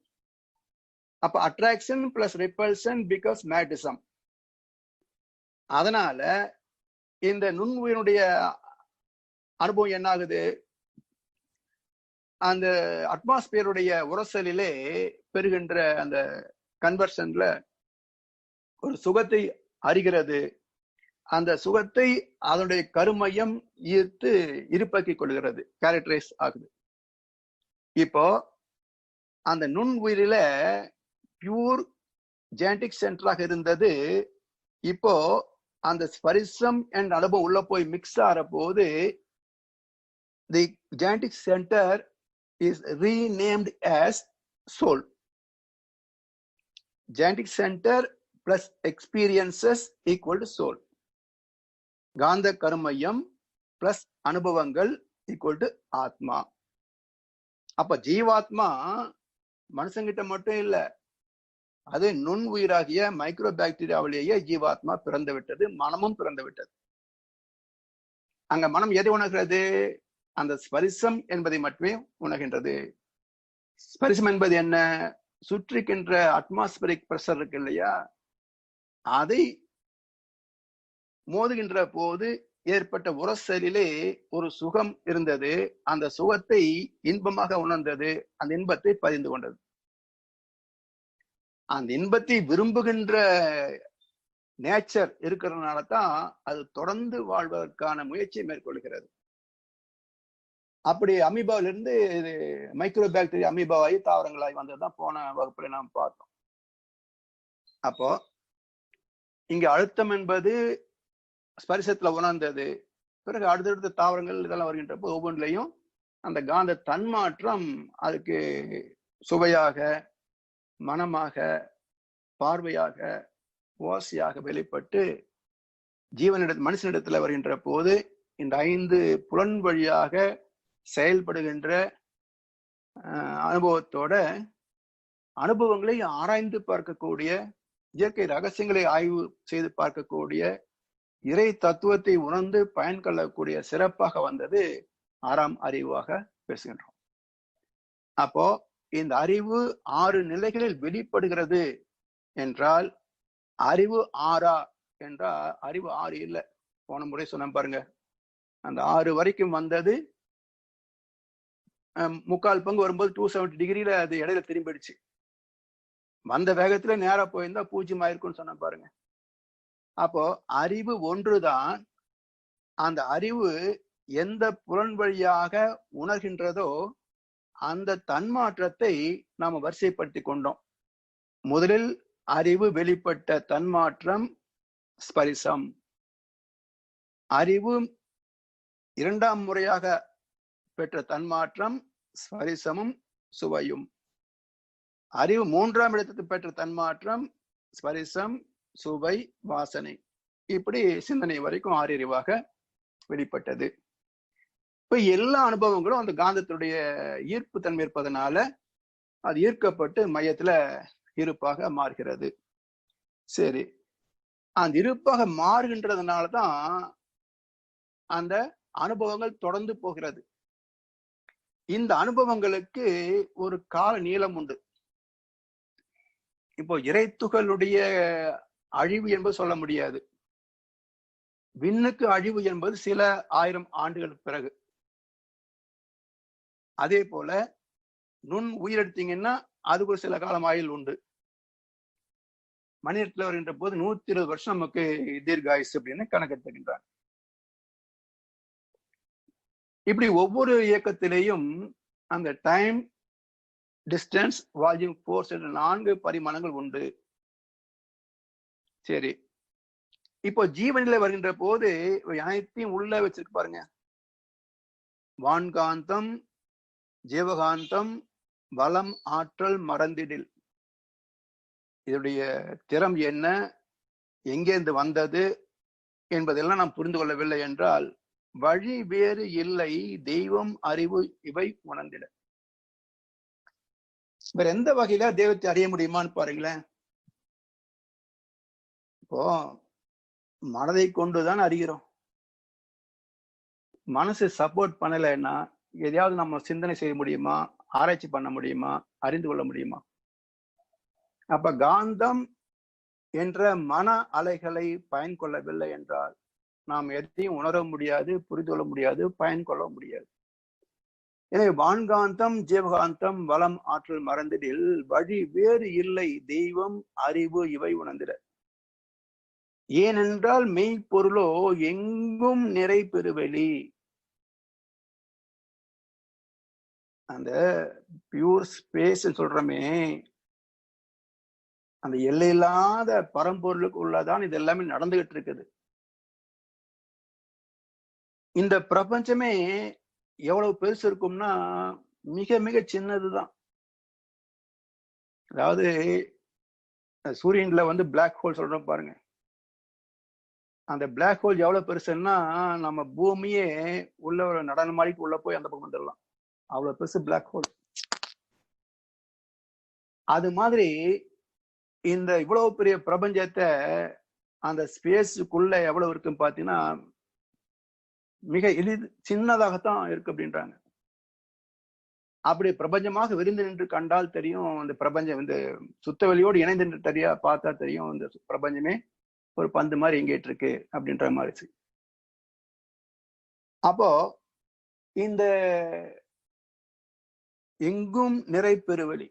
அப்ப attraction plus repulsion because magnetism. அதனால இந்த நுண்ணுயிரினுடைய அனுபவம் என்ன ஆகுது, அந்த அட்மாஸ்பியருடைய உரசலிலே பெறுகின்ற அந்த கன்வர்ஷன்ல ஒரு சுகத்தை அறிகிறது. அந்த சுகத்தை அதனுடைய கருமையம் ஈர்த்து இருப்பாக்கிக் கொள்கிறது, கேரக்டரைஸ் ஆகுது. இப்போ அந்த நுண் உயிரில பியூர் ஜெனடிக் சென்டராக இருந்தது, இப்போ அந்த ஸ்பரிசம் என்ற அனுபவம் உள்ள போய் மிக்ஸ் ஆகிற போது the genetic centre is renamed as soul. Genetic centre plus experiences equal to soul. காந்த கருமையம் பிளஸ் அனுபவங்கள் ஈக்குவல் டு ஆத்மா. அப்ப ஜீவாத்மா மனுஷங்கிட்ட மட்டும் இல்ல, அது நுண் உயிராகிய மைக்ரோ பாக்டீரியாவிலேயே ஜீவாத்மா பிறந்து விட்டது, மனமும் பிறந்து விட்டது. அங்க மனம் எதை உணர்கிறது, அந்த ஸ்பரிசம் என்பதை மட்டுமே உணர்கின்றது. ஸ்பரிசம் என்பது என்ன, சுற்றிக்கின்ற அட்மாஸ்பரிக் பிரஷர் இருக்கு இல்லையா, அதை மோதுகின்ற போது ஏற்பட்ட உரசலிலே ஒரு சுகம் இருந்தது, அந்த சுகத்தை இன்பமாக உணர்ந்தது, அந்த இன்பத்தை பதிந்து கொண்டது. அந்த இன்பத்தை விரும்புகின்ற நேச்சர் இருக்கிறதுனால தான் அது தொடர்ந்து வாழ்வதற்கான முயற்சியை மேற்கொள்கிறது. அப்படி அமீபாவிலிருந்து இது மைக்ரோ பாக்டீரியா அமீபாவாகி தாவரங்களாகி வந்ததுதான் போன வகுப்புல நாம் பார்த்தோம். அப்போ இங்க அழுத்தம் என்பது ஸ்பரிசத்துல உணர்ந்தது, பிறகு அடுத்தடுத்த தாவரங்கள் இதெல்லாம் வருகின்ற போது ஒவ்வொன்றிலையும் அந்த காந்த தன்மாற்றம் அதுக்கு சுவையாக, மனமாக, பார்வையாக, ஓசையாக வெளிப்பட்டு மனுஷனிடத்துல வருகின்ற போது இந்த 5 புலன் வழியாக செயல்படுகின்ற அனுபவத்தோட அனுபவங்களை ஆராய்ந்து பார்க்கக்கூடிய, இயற்கை ரகசியங்களை ஆய்வு செய்து பார்க்கக்கூடிய, இறை தத்துவத்தை உணர்ந்து பயன் கொள்ளக்கூடிய சிறப்பாக வந்தது 6ஆம் அறிவாக பேசுகின்றோம். அப்போ இந்த அறிவு 6 நிலைகளில் வெளிப்படுகிறது என்றால் அறிவு 6ஆ என்றால் அறிவு 6 இல்லை. போன முறை சொன்ன பாருங்க, அந்த 6 வரைக்கும் வந்தது 3/4 பங்கு வரும்போது 270 டிகிரியில அது இடையில திரும்பிடுச்சு. வந்த வேகத்துல நேரா போயிருந்தா 0 ஆயிருக்கும்னு சொன்ன பாருங்க. அப்போ அறிவு ஒன்றுதான். அந்த அறிவு எந்த புலன் வழியாக உணர்கின்றதோ அந்த தன்மாற்றத்தை நாம வரிசைப்படுத்தி கொண்டோம். முதலில் அறிவு வெளிப்பட்ட தன்மாற்றம் ஸ்பரிசம். அறிவு 2ஆம் முறையாக பெற்ற தன்மாற்றம் ஸ்பரிசமும் சுவையும். அறிவு 3ஆம் இடத்துக்கு பெற்ற தன்மாற்றம் ஸ்பரிசம், சுவை, வாசனை. இப்படி சிந்தனை வரைக்கும் 6 அறிவாக வெளிப்பட்டது. இப்ப எல்லா அனுபவங்களும் அந்த காந்தத்துடைய ஈர்ப்பு தன்மை இருப்பதனால அது ஈர்க்கப்பட்டு மையத்துல இருப்பாக மாறுகிறது. சரி, அந்த இருப்பாக மாறுகின்றதுனாலதான் அந்த அனுபவங்கள் தொடர்ந்து போகிறது. இந்த அனுபவங்களுக்கு ஒரு கால நீளம் உண்டு. இப்போ இறைத்துகளுடைய அழிவு என்பது சொல்ல முடியாது. விண்ணுக்கு அழிவு என்பது சில 1000 ஆண்டுகளுக்கு பிறகு. அதே போல நுண் உயிரெடுத்தீங்கன்னா அதுக்கு ஒரு சில காலம் ஆயுள் உண்டு. மனிதத்தில் வருகின்ற போது 120 வருஷம் நமக்கு தீர்காயுசு அப்படின்னு கணக்கெடுத்துகின்றாங்க. இப்படி ஒவ்வொரு இயக்கத்திலேயும் அந்த டைம், டிஸ்டன்ஸ், வால்யூம், ஃபோர்ஸ் என்ற 4 பரிமாணங்கள் உண்டு. சரி, இப்போ ஜீவனில வருகின்ற போது அனைத்தையும் உள்ள வச்சிருக்கு பாருங்க. வான்காந்தம், ஜீவகாந்தம், வளம், ஆற்றல், மறந்திடில். இதனுடைய திறம் என்ன, எங்கேருந்து வந்தது, என்பதெல்லாம் நாம் புரிந்து கொள்ளவில்லை என்றால் வழி வேறு இல்லை, தெய்வம் அறிவு இவை உணர்ந்திட. வேற எந்த வகையில தெய்வத்தை அறிய முடியுமான்னு பாருங்களேன். இப்போ மனதை கொண்டுதான் அறிகிறோம். மனசு சப்போர்ட் பண்ணலைன்னா எதையாவது நம்ம சிந்தனை செய்ய முடியுமா, ஆராய்ச்சி பண்ண முடியுமா, அறிந்து கொள்ள முடியுமா? அப்ப காந்தம் என்ற மன அலைகளை பயன் கொள்ளவில்லை என்றால் நாம் எதையும் உணர முடியாது, புரிந்து கொள்ள முடியாது, பயன் கொள்ள முடியாது. எனவே வான்காந்தம் ஜீவகாந்தம் வளம் ஆற்றல் மறந்திடில் வழி வேறு இல்லை, தெய்வம் அறிவு இவை உணர்ந்திட. ஏனென்றால் மெய்ப்பொருளோ எங்கும் நிறை பெருவெளி. அந்த பியூர் ஸ்பேஸ் சொல்றமே, அந்த எல்லையில்லாத பரம்பொருளுக்கு உள்ளதான் இது எல்லாமே நடந்துகிட்டு இருக்குது. இந்த பிரபஞ்சமே எவ்வளவு பெருசு இருக்கும்னா மிக மிக சின்னதுதான். அதாவது சூரியன்ல பிளாக் ஹோல் சொல்றோம் பாருங்க, அந்த பிளாக் ஹோல் எவ்வளவு பெருசுன்னா நம்ம பூமியே உள்ள ஒரு நடன மாடிக்கு உள்ள போய் அந்த பக்கம் வந்துடலாம், அவ்வளவு பெருசு பிளாக் ஹோல். அது மாதிரி இந்த இவ்வளவு பெரிய பிரபஞ்சத்தை அந்த ஸ்பேஸுக்குள்ள எவ்வளவு இருக்குன்னு பாத்தீங்கன்னா மிக சின்னதாகத்தான் இருக்கு அப்படின்றாங்க. அப்படி பிரபஞ்சமாக விரிந்து நின்று கண்டால் தெரியும் அந்த பிரபஞ்சம் சுத்தவெளியோடு இணைந்து நின்று பார்த்தா தெரியும் இந்த பிரபஞ்சமே ஒரு பந்து மாதிரி எங்கேட்டு இருக்கு அப்படின்ற மாதிரி. அப்போ இந்த எங்கும் நிறை பெருவெளி,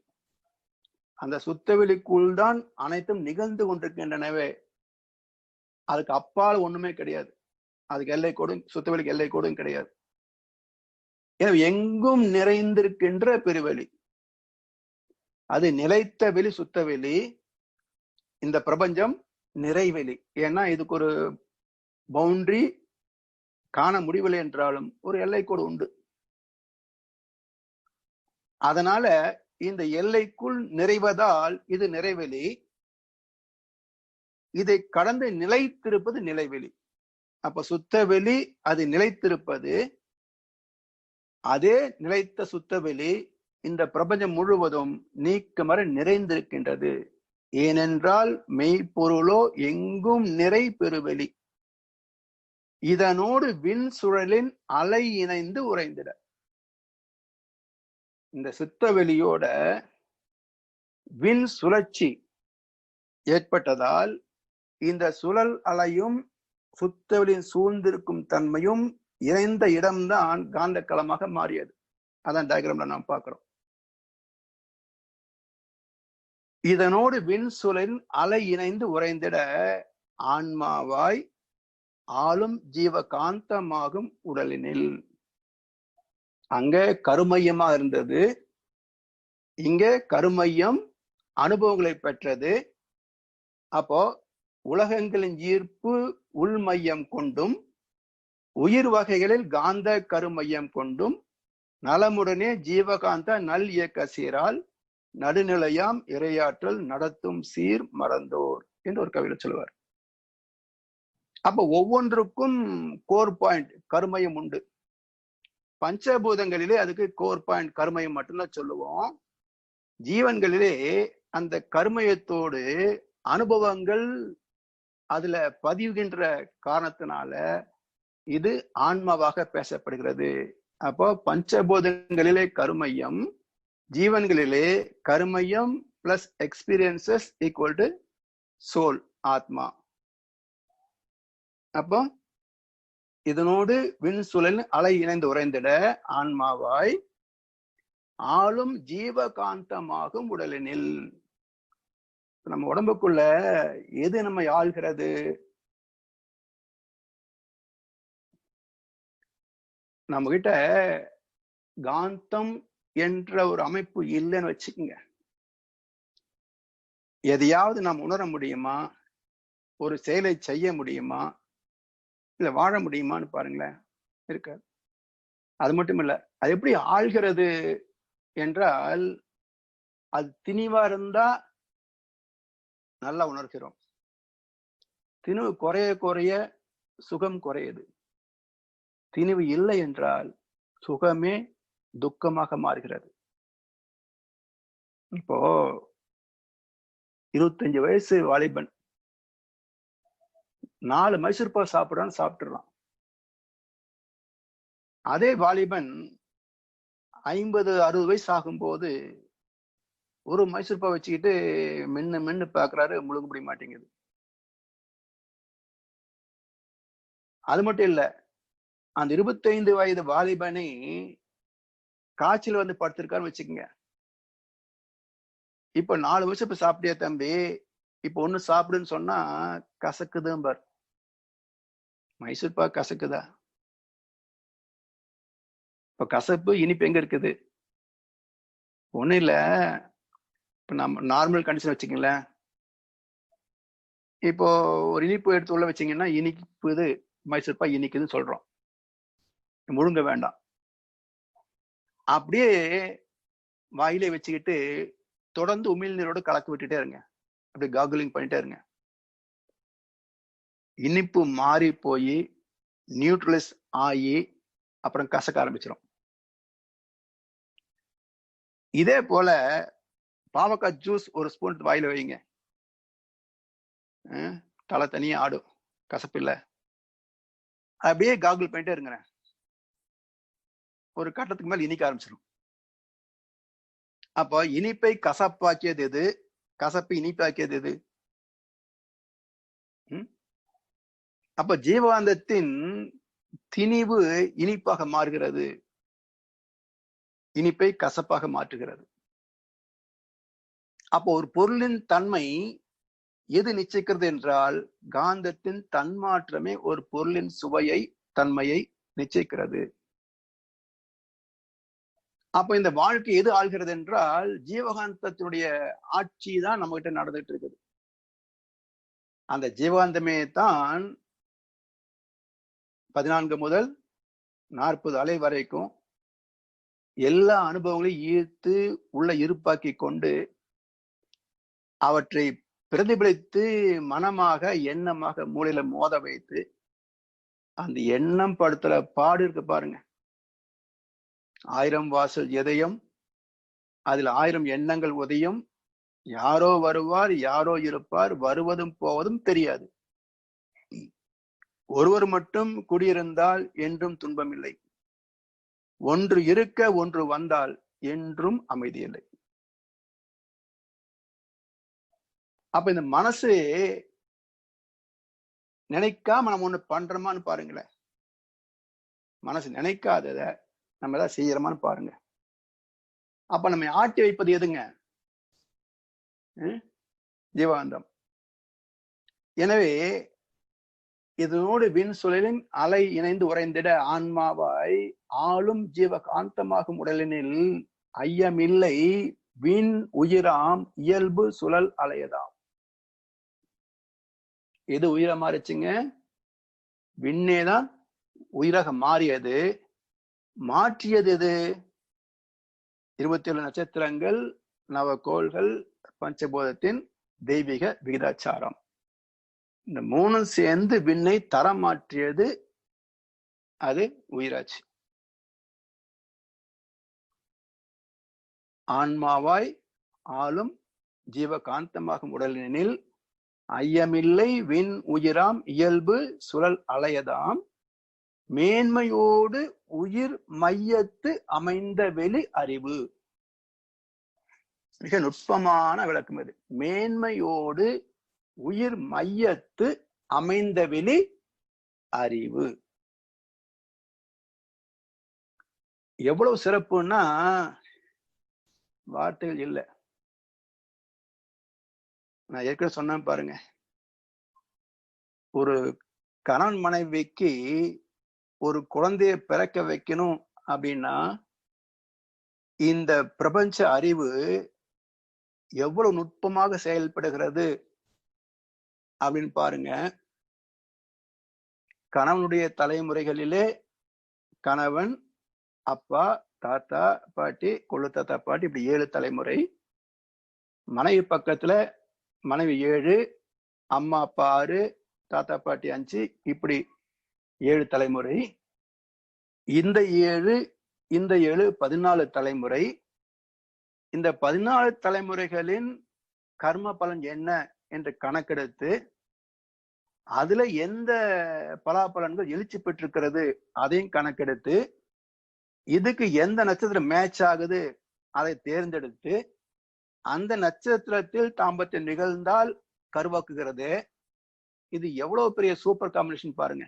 அந்த சுத்தவெளிக்குள் தான் அனைத்தும் நிகழ்ந்து கொண்டிருக்கின்றனவே, அதுக்கு அப்பால் ஒண்ணுமே கிடையாது. அதுக்கு எல்லை கோடும் சுத்தவெளிக்கு எல்லை கோடும் கிடையாது. எனவே எங்கும் நிறைந்திருக்கின்ற பெருவெளி, அது நிலைத்த வெளி சுத்தவெளி. இந்த பிரபஞ்சம் நிறைவெளி. ஏன்னா இதுக்கு ஒரு பவுண்டரி காண முடியவில்லை என்றாலும் ஒரு எல்லை கோடு உண்டு. அதனால இந்த எல்லைக்குள் நிறைவதால் இது நிறைவெளி. இதை கடந்து நிலைத்திருப்பது நிலைவெளி. அப்ப சுத்தவெளி அது நிலைத்திருப்பது, அதே நிலைத்த சுத்தவெளி இந்த பிரபஞ்சம் முழுவதும் நீக்கமற நிறைந்திருக்கின்றது. ஏனென்றால் மெய்ப்பொருளோ எங்கும் நிறை பெருவெளி, இதனோடு விண் சுழலின் அலை இணைந்து உறைந்திட. இந்த சுத்தவெளியோட விண் சுழற்சி ஏற்பட்டதால் இந்த சுழல் அலையும் சுத்தவெளியின் சூழ்ந்திருக்கும் தன்மையும் இணைந்த இடம்தான் காந்த களமாக மாறியது. அதான் டயக்ராம்ல நாம் பார்க்கிறோம். இதனோடு விண் சுழலின் அலை இணைந்து உறைந்திட ஆன்மாவாய் ஆளும் ஜீவகாந்தமாகும் உடலினில். அங்க கருமையமா இருந்தது, இங்க கருமையம் அனுபவங்களை பெற்றது. அப்போ உலகங்களின் ஈர்ப்பு உள்மையம் கொண்டும் உயிர் வகைகளில் காந்த கருமையம் கொண்டும் நலமுடனே ஜீவகாந்த நல் இயக்க சீரால் நடுநிலையாம் இறையாற்றல் நடத்தும் சீர் மறந்தோர் என்று ஒரு கவிதை சொல்லுவார். அப்ப ஒவ்வொன்றுக்கும் கோர் பாயிண்ட் கருமையம் உண்டு. பஞ்சபூதங்களிலே அதுக்கு கோர் பாயிண்ட் கருமையம் மட்டும்தான் சொல்லுவோம். ஜீவன்களிலே அந்த கருமையத்தோடு அனுபவங்கள் அதுல பதிவுகின்ற காரணத்தினால இது ஆன்மாவாக பேசப்படுகிறது. அப்போ பஞ்சபூதங்களிலே கருமையம், ஜீவன்களிலே கருமையம் plus experiences equal to soul, ஆத்மா. அப்போ இதனோடு விண் சுழல் அலை இணைந்து உறைந்திட ஆன்மாவாய் ஆளும் ஜீவகாந்தமாகும் உடலினில். நம்ம உடம்புக்குள்ள எது நம்ம ஆள்கிறது? நம்ம கிட்ட காந்தம் என்ற ஒரு அமைப்பு இல்லைன்னு வச்சுக்கோங்க, எதையாவது நாம் உணர முடியுமா? ஒரு செயலை செய்ய முடியுமா? இல்ல வாழ முடியுமான்னு பாருங்களேன், இருக்காது. அது மட்டும் இல்ல, அது எப்படி ஆள்கிறது என்றால் அது திணிவா இருந்தா நல்லா உணர்கிறோம். திணிவு குறைய குறைய சுகம் குறையுது. திணிவு இல்லை என்றால் சுகமே துக்கமாக மாறுகிறது. இப்போ 25 வயசு வாலிபன் 4 மைசூர் பாக் சாப்பிடுறான்னு சாப்பிட்டுறான். அதே வாலிபன் 50-60 வயசு ஆகும்போது ஒரு மைசூர் பாக் வச்சுக்கிட்டு மென்னு பாக்குறாரு, முழுங்க முடிய மாட்டேங்குது. அது மட்டும் இல்ல, அந்த 25 வயது வாலிபனை காய்ச்சல் வந்து படுத்திருக்காருன்னு வச்சுக்கோங்க. இப்ப 4 வருஷம் இப்ப சாப்பிட்டியா தம்பி, இப்ப ஒண்ணு சாப்பிடுன்னு சொன்னா கசக்குதும் பார். மைசூர் பாக் கசக்குதா? இப்ப கசப்பு இனிப்பு எங்க இருக்குது? ஒண்ணு இல்ல, இப்ப நம்ம நார்மல் கண்டிஷன் வச்சுக்கங்களேன். இப்போ ஒரு இனிப்பு எடுத்து உள்ள வச்சீங்கன்னா இனிக்குது, மைசூர் பாக் இனிக்குதுன்னு சொல்றோம். முழுங்க வேண்டாம். அப்படியே வாயிலே வச்சுக்கிட்டு தொடர்ந்து உமிழ்நீரோட கலக்க விட்டுட்டே இருங்க. அப்படியே காகுலிங் பண்ணிட்டே இருங்க. இனிப்பு மாறி போய் நியூட்ரலைஸ் ஆகி அப்புறம் கசக்க ஆரம்பிச்சிடும். இதே போல பாவக்காய் ஜூஸ் ஒரு ஸ்பூன் வாயில வைங்க, தலை தனியா ஆடும், கசப்பு இல்லை. அப்படியே காகுல் பண்ணிட்டே இருங்க. ஒரு கட்டத்துக்கு மேல இனிக்க ஆரம்பிச்சிடும். அப்போ இனிப்பை கசப்பாக்கியது எது, கசப்பை இனிப்பாக்கியது எது? அப்ப ஜீவாந்தத்தின் திணிவு இனிப்பாக மாறுகிறது, இனிப்பை கசப்பாக மாற்றுகிறது. அப்போ ஒரு பொருளின் தன்மை எது நிச்சயிக்கிறது என்றால், காந்தத்தின் தன்மாற்றமே ஒரு பொருளின் சுவையை, தன்மையை நிச்சயிக்கிறது. அப்ப இந்த வாழ்க்கை எது ஆள்கிறது என்றால், ஜீவகாந்தத்தினுடைய ஆட்சி தான் நம்ம கிட்ட நடந்துட்டு இருக்குது. அந்த ஜீவாந்தமே தான் 14 முதல் 40 அலை வரைக்கும் எல்லா அனுபவங்களையும் ஈர்த்து உள்ள இருப்பாக்கி கொண்டு அவற்றை பிரதிபலித்து மனமாக எண்ணமாக மூளையில மோத வைத்து அந்த எண்ணம் படுத்துற பாடு இருக்கு பாருங்க. 1000 வாசல் எதையும், அதில் 1000 எண்ணங்கள் உதயம். யாரோ வருவார், யாரோ இருப்பார், வருவதும் போவதும் தெரியாது. ஒருவர் மட்டும் குடியிருந்தால் என்றும் துன்பமில்லை. ஒன்று இருக்க ஒன்று வந்தால் என்றும் அமைதி இல்லை. அப்ப இந்த மனசு நினைக்காம நம்ம ஒண்ணு பண்றோமான்னு பாருங்களேன். மனசு நினைக்காதத நம்ம ஏதாவது செய்யறோமான்னு பாருங்க. அப்ப நம்ம ஆட்டி வைப்பது எதுங்க? ஜீவாந்தம். எனவே இதனோடு விண் சுழலின் அலை இணைந்து உறைந்திட ஆன்மாவாய் ஆளும் ஜீவகாந்தமாகும் உடலினில் ஐயமில்லை, விண் உயிராம் இயல்பு சுழல் அலையதாம். எது உயிரா மாறிச்சுங்க? விண்ணேதான் உயிராக மாறியது. மாற்றியது எது? 27 நட்சத்திரங்கள், நவகோள்கள், பஞ்சபூதத்தின் தெய்வீக விகிதாச்சாரம். இந்த 3 சேர்ந்து விண்ணை தரம் மாற்றியது, அது உயிராட்சி. ஆன்மாவாய் ஆளும் ஜீவகாந்தமாகும் உடலினில் ஐயமில்லை, விண் உயிராம் இயல்பு சுழல் அலையதாம். மேன்மையோடு உயிர் மையத்து அமைந்த வெளி அறிவு. மிக நுட்பமான விளக்கம் இது. மேன்மையோடு உயிர் மையத்து அமைந்த வெளி அறிவு. எவ்வளவு சிறப்புன்னா வார்த்தைகள் இல்லை. நான் ஏற்கனவே சொன்னேன் பாருங்க, ஒரு கணவன் மனைவிக்கு ஒரு குழந்தைய பிறக்க வைக்கணும் அப்படின்னா இந்த பிரபஞ்ச அறிவு எவ்வளவு நுட்பமாக செயல்படுகிறது அப்படின்னு பாருங்க. கணவனுடைய தலைமுறைகளிலே கணவன், அப்பா, தாத்தா, பாட்டி, கொள்ளு தாத்தா, பாட்டி, இப்படி 7 தலைமுறை. மனைவி பக்கத்துல மனைவி 7, அம்மா அப்பா 6, தாத்தா பாட்டி 5, இப்படி 7 தலைமுறை, இந்த 7 14 தலைமுறை. இந்த 14 தலைமுறைகளின் கர்ம பலன் என்ன என்று கணக்கெடுத்து அதுல எந்த பலாபலன்கள் எழுச்சி பெற்றிருக்கிறது அதையும் கணக்கெடுத்து இதுக்கு எந்த நட்சத்திரம் மேட்ச் ஆகுது அதை தேர்ந்தெடுத்து அந்த நட்சத்திரத்தில் தாம்பத்தியம் நிகழ்ந்தால் கருவாக்குகிறது. இது எவ்வளவு பெரிய சூப்பர் காம்பினேஷன் பாருங்க.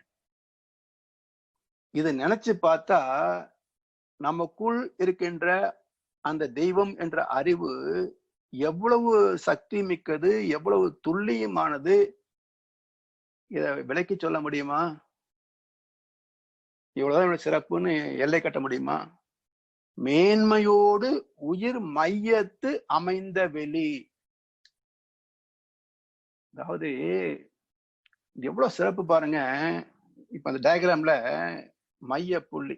இதை நினைச்சு பார்த்தா நமக்குள் இருக்கின்ற அந்த தெய்வம் என்ற அறிவு எவ்வளவு சக்தி மிக்கது, எவ்வளவு துல்லியமானது, இதை விளக்கி சொல்ல முடியுமா? இவ்வளவுதான் சிறப்புன்னு எல்லை கட்ட முடியுமா? மேன்மையோடு உயிர் மையத்து அமைந்த வெளி. அதாவது எவ்வளவு சிறப்பு பாருங்க. இப்ப அந்த டயக்ராம்ல மைய புள்ளி,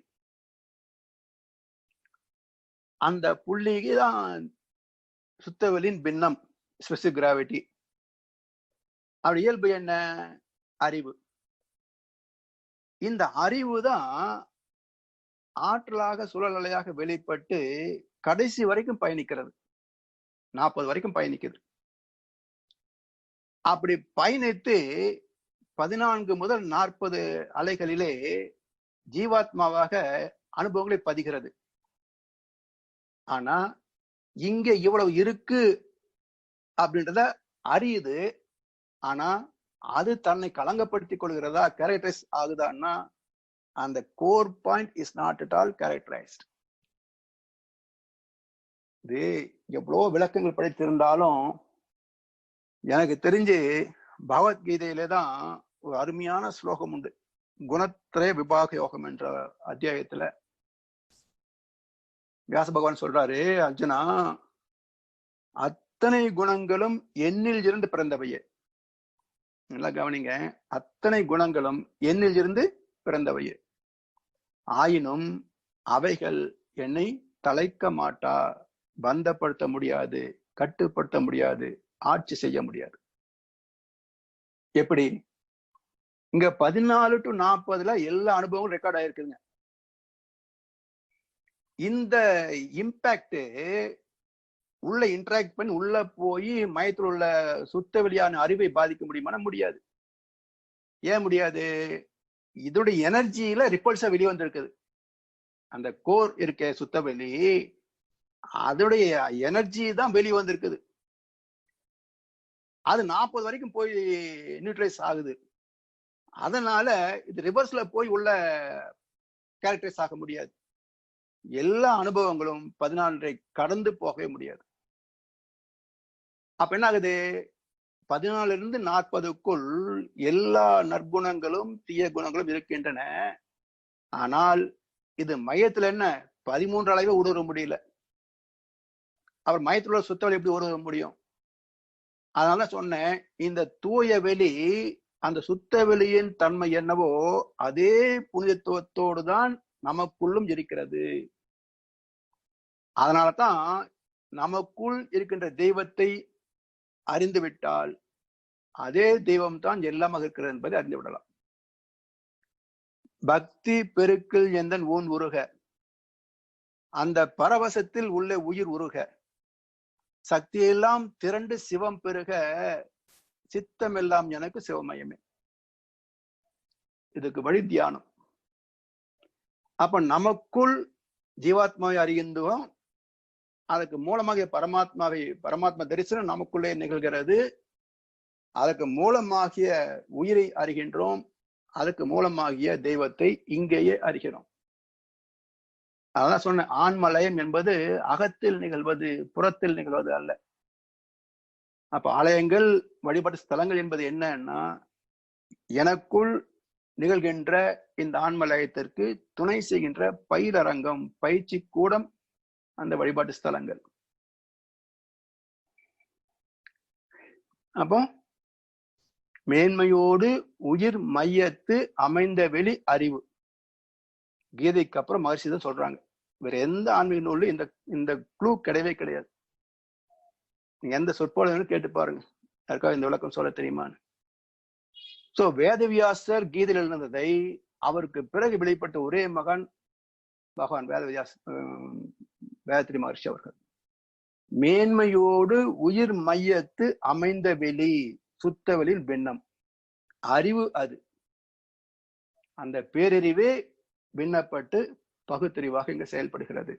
அந்த புள்ளிக்கு தான் சுத்தவெளியின் பின்னம், ஸ்பெசிபிக் கிராவிட்டி. அப்படி இயல்பு என்ன? அறிவு. இந்த அறிவு தான் ஆற்றலாக சுழலையாக வெளிப்பட்டு கடைசி வரைக்கும் பயணிக்கிறது. 40 வரைக்கும் பயணிக்குது. அப்படி பயணித்து 14 முதல் 40 அலைகளிலே ஜீவாத்மாவாக அனுபவங்களை பதிகிறது. ஆனா இங்க இவ்வளவு இருக்கு அப்படின்றத அறியுது. ஆனா அது தன்னை களங்கப்படுத்திக் கொள்கிறதா, கேரக்டரைஸ் ஆகுதான்னா அந்த core point is not at all characterised. இது எவ்வளோ விளக்கங்கள் படித்திருந்தாலும் எனக்கு தெரிஞ்சு பகவத்கீதையில தான் ஒரு அருமையான ஸ்லோகம் உண்டு. குணத்திரய விபாக யோகம் என்ற அத்தியாயத்துல வியாச பகவான் சொல்றாரு, அர்ஜுனா, அத்தனை குணங்களும் என்னில் இருந்து பிறந்தவையே. நல்லா கவனிங்க, அத்தனை குணங்களும் என்னில் இருந்து பிறந்தவையே. ஆயினும் அவைகள் என்னை தலைக்க மாட்டா, பந்தப்படுத்த முடியாது, கட்டுப்படுத்த முடியாது, ஆட்சி செய்ய முடியாது. எப்படி? இங்க 14 to 40 எல்லா அனுபவங்களும் ரெக்கார்ட் ஆயிருக்குங்க. இந்த இம்பாக்ட் உள்ள இன்டராக்ட் பண்ணி உள்ள போய் மயத்தில் உள்ள சுத்த வெளியான அறிவை பாதிக்க முடியுமா? முடியாது. ஏன் முடியாது? இதோடைய எனர்ஜியில ரிப்பல்ஸா வெளியே வந்திருக்குது. அந்த கோர் இருக்க சுத்தவெளி, அதோடைய எனர்ஜி தான் வெளியே வந்திருக்குது. அது 40 வரைக்கும் போய் நியூட்ரலைஸ் ஆகுது. அதனால இது ரிவர்ஸ்ல போய் உள்ள கேரக்டரைஸ் ஆக முடியாது. எல்லா அனுபவங்களும் 14 கடந்து போகவே முடியாது. அப்ப என்ன ஆகுது? 14 இருந்து 40க்குள் எல்லா நற்குணங்களும் தீய குணங்களும் இருக்கின்றன. ஆனால் இது மையத்துல என்ன 13 அளவே ஊடுருவ முடியல. அவர் மையத்துல உள்ள சுத்தவெளி எப்படி ஊடுருவ முடியும்? அதனால சொன்னேன், இந்த தூய வெளி, அந்த சுத்த வெளியின் தன்மை என்னவோ அதே புனிதத்துவத்தோடு தான் நமக்குள்ளும் இருக்கிறது. அதனாலதான் நமக்குள் இருக்கின்ற தெய்வத்தை அறிந்துவிட்டால் அதே தெய்வம் தான் எல்லாமாக இருக்கிறது என்பதை அறிந்து விடலாம். பக்தி பெருக்கில் எந்தன் ஊன் உருக, அந்த பரவசத்தில் உள்ள உயிர் உருக, சக்தியெல்லாம் திரண்டு சிவம் பெருக, சித்தம் எல்லாம் எனக்கு சிவமயமே. இதுக்கு வழி தியானம். அப்ப நமக்குள் ஜீவாத்மாவை அறிகின்றோம், அதுக்கு மூலமாக பரமாத்மா தரிசனம் நமக்குள்ளே நிகழ்கிறது. அதற்கு மூலமாகிய உயிரை அறிகின்றோம், அதுக்கு மூலமாகிய தெய்வத்தை இங்கேயே அறிகிறோம். அதான் சொன்ன, ஆன்மலயம் என்பது அகத்தில் நிகழ்வது, புறத்தில் நிகழ்வது அல்ல. அப்ப ஆலயங்கள், வழிபாட்டு ஸ்தலங்கள் என்பது என்னன்னா, எனக்குள் நிகழ்கின்ற இந்த ஆன்மலயத்திற்கு துணை செய்கின்ற பயிலரங்கம், பயிற்சி கூடம், அந்த வழிபாட்டு ஸ்தலங்கள். அப்போ மேன்மையோடு உயிர் மையத்து அமைந்த வெளி அறிவு. கீதைக்கு அப்புறம் மகர்ஷி தான் சொல்றாங்க. வேற எந்த ஆன்மீக நூலும் இந்த க்ளூ கிடையவே கிடையாது. நீங்க எந்த சொற்பொழிவு கேட்டு பாருங்க, யாருக்காவது இந்த விளக்கம் சொல்ல தெரியுமான்னு. சோ வேதவியாசர் கீதையில் எழுந்ததை அவருக்கு பிறகு வெளிப்பட்ட ஒரே மகன் பகவான் வேதத்ரி மகர்ஷி அவர்கள். மேன்மையோடு உயிர் மையத்து அமைந்த வெளி, சுத்த வெளியில் பின்னம் அறிவு. அது அந்த பேரறிவே பின்னப்பட்டு பகுத்தறிவாக இங்கு செயல்படுகிறது.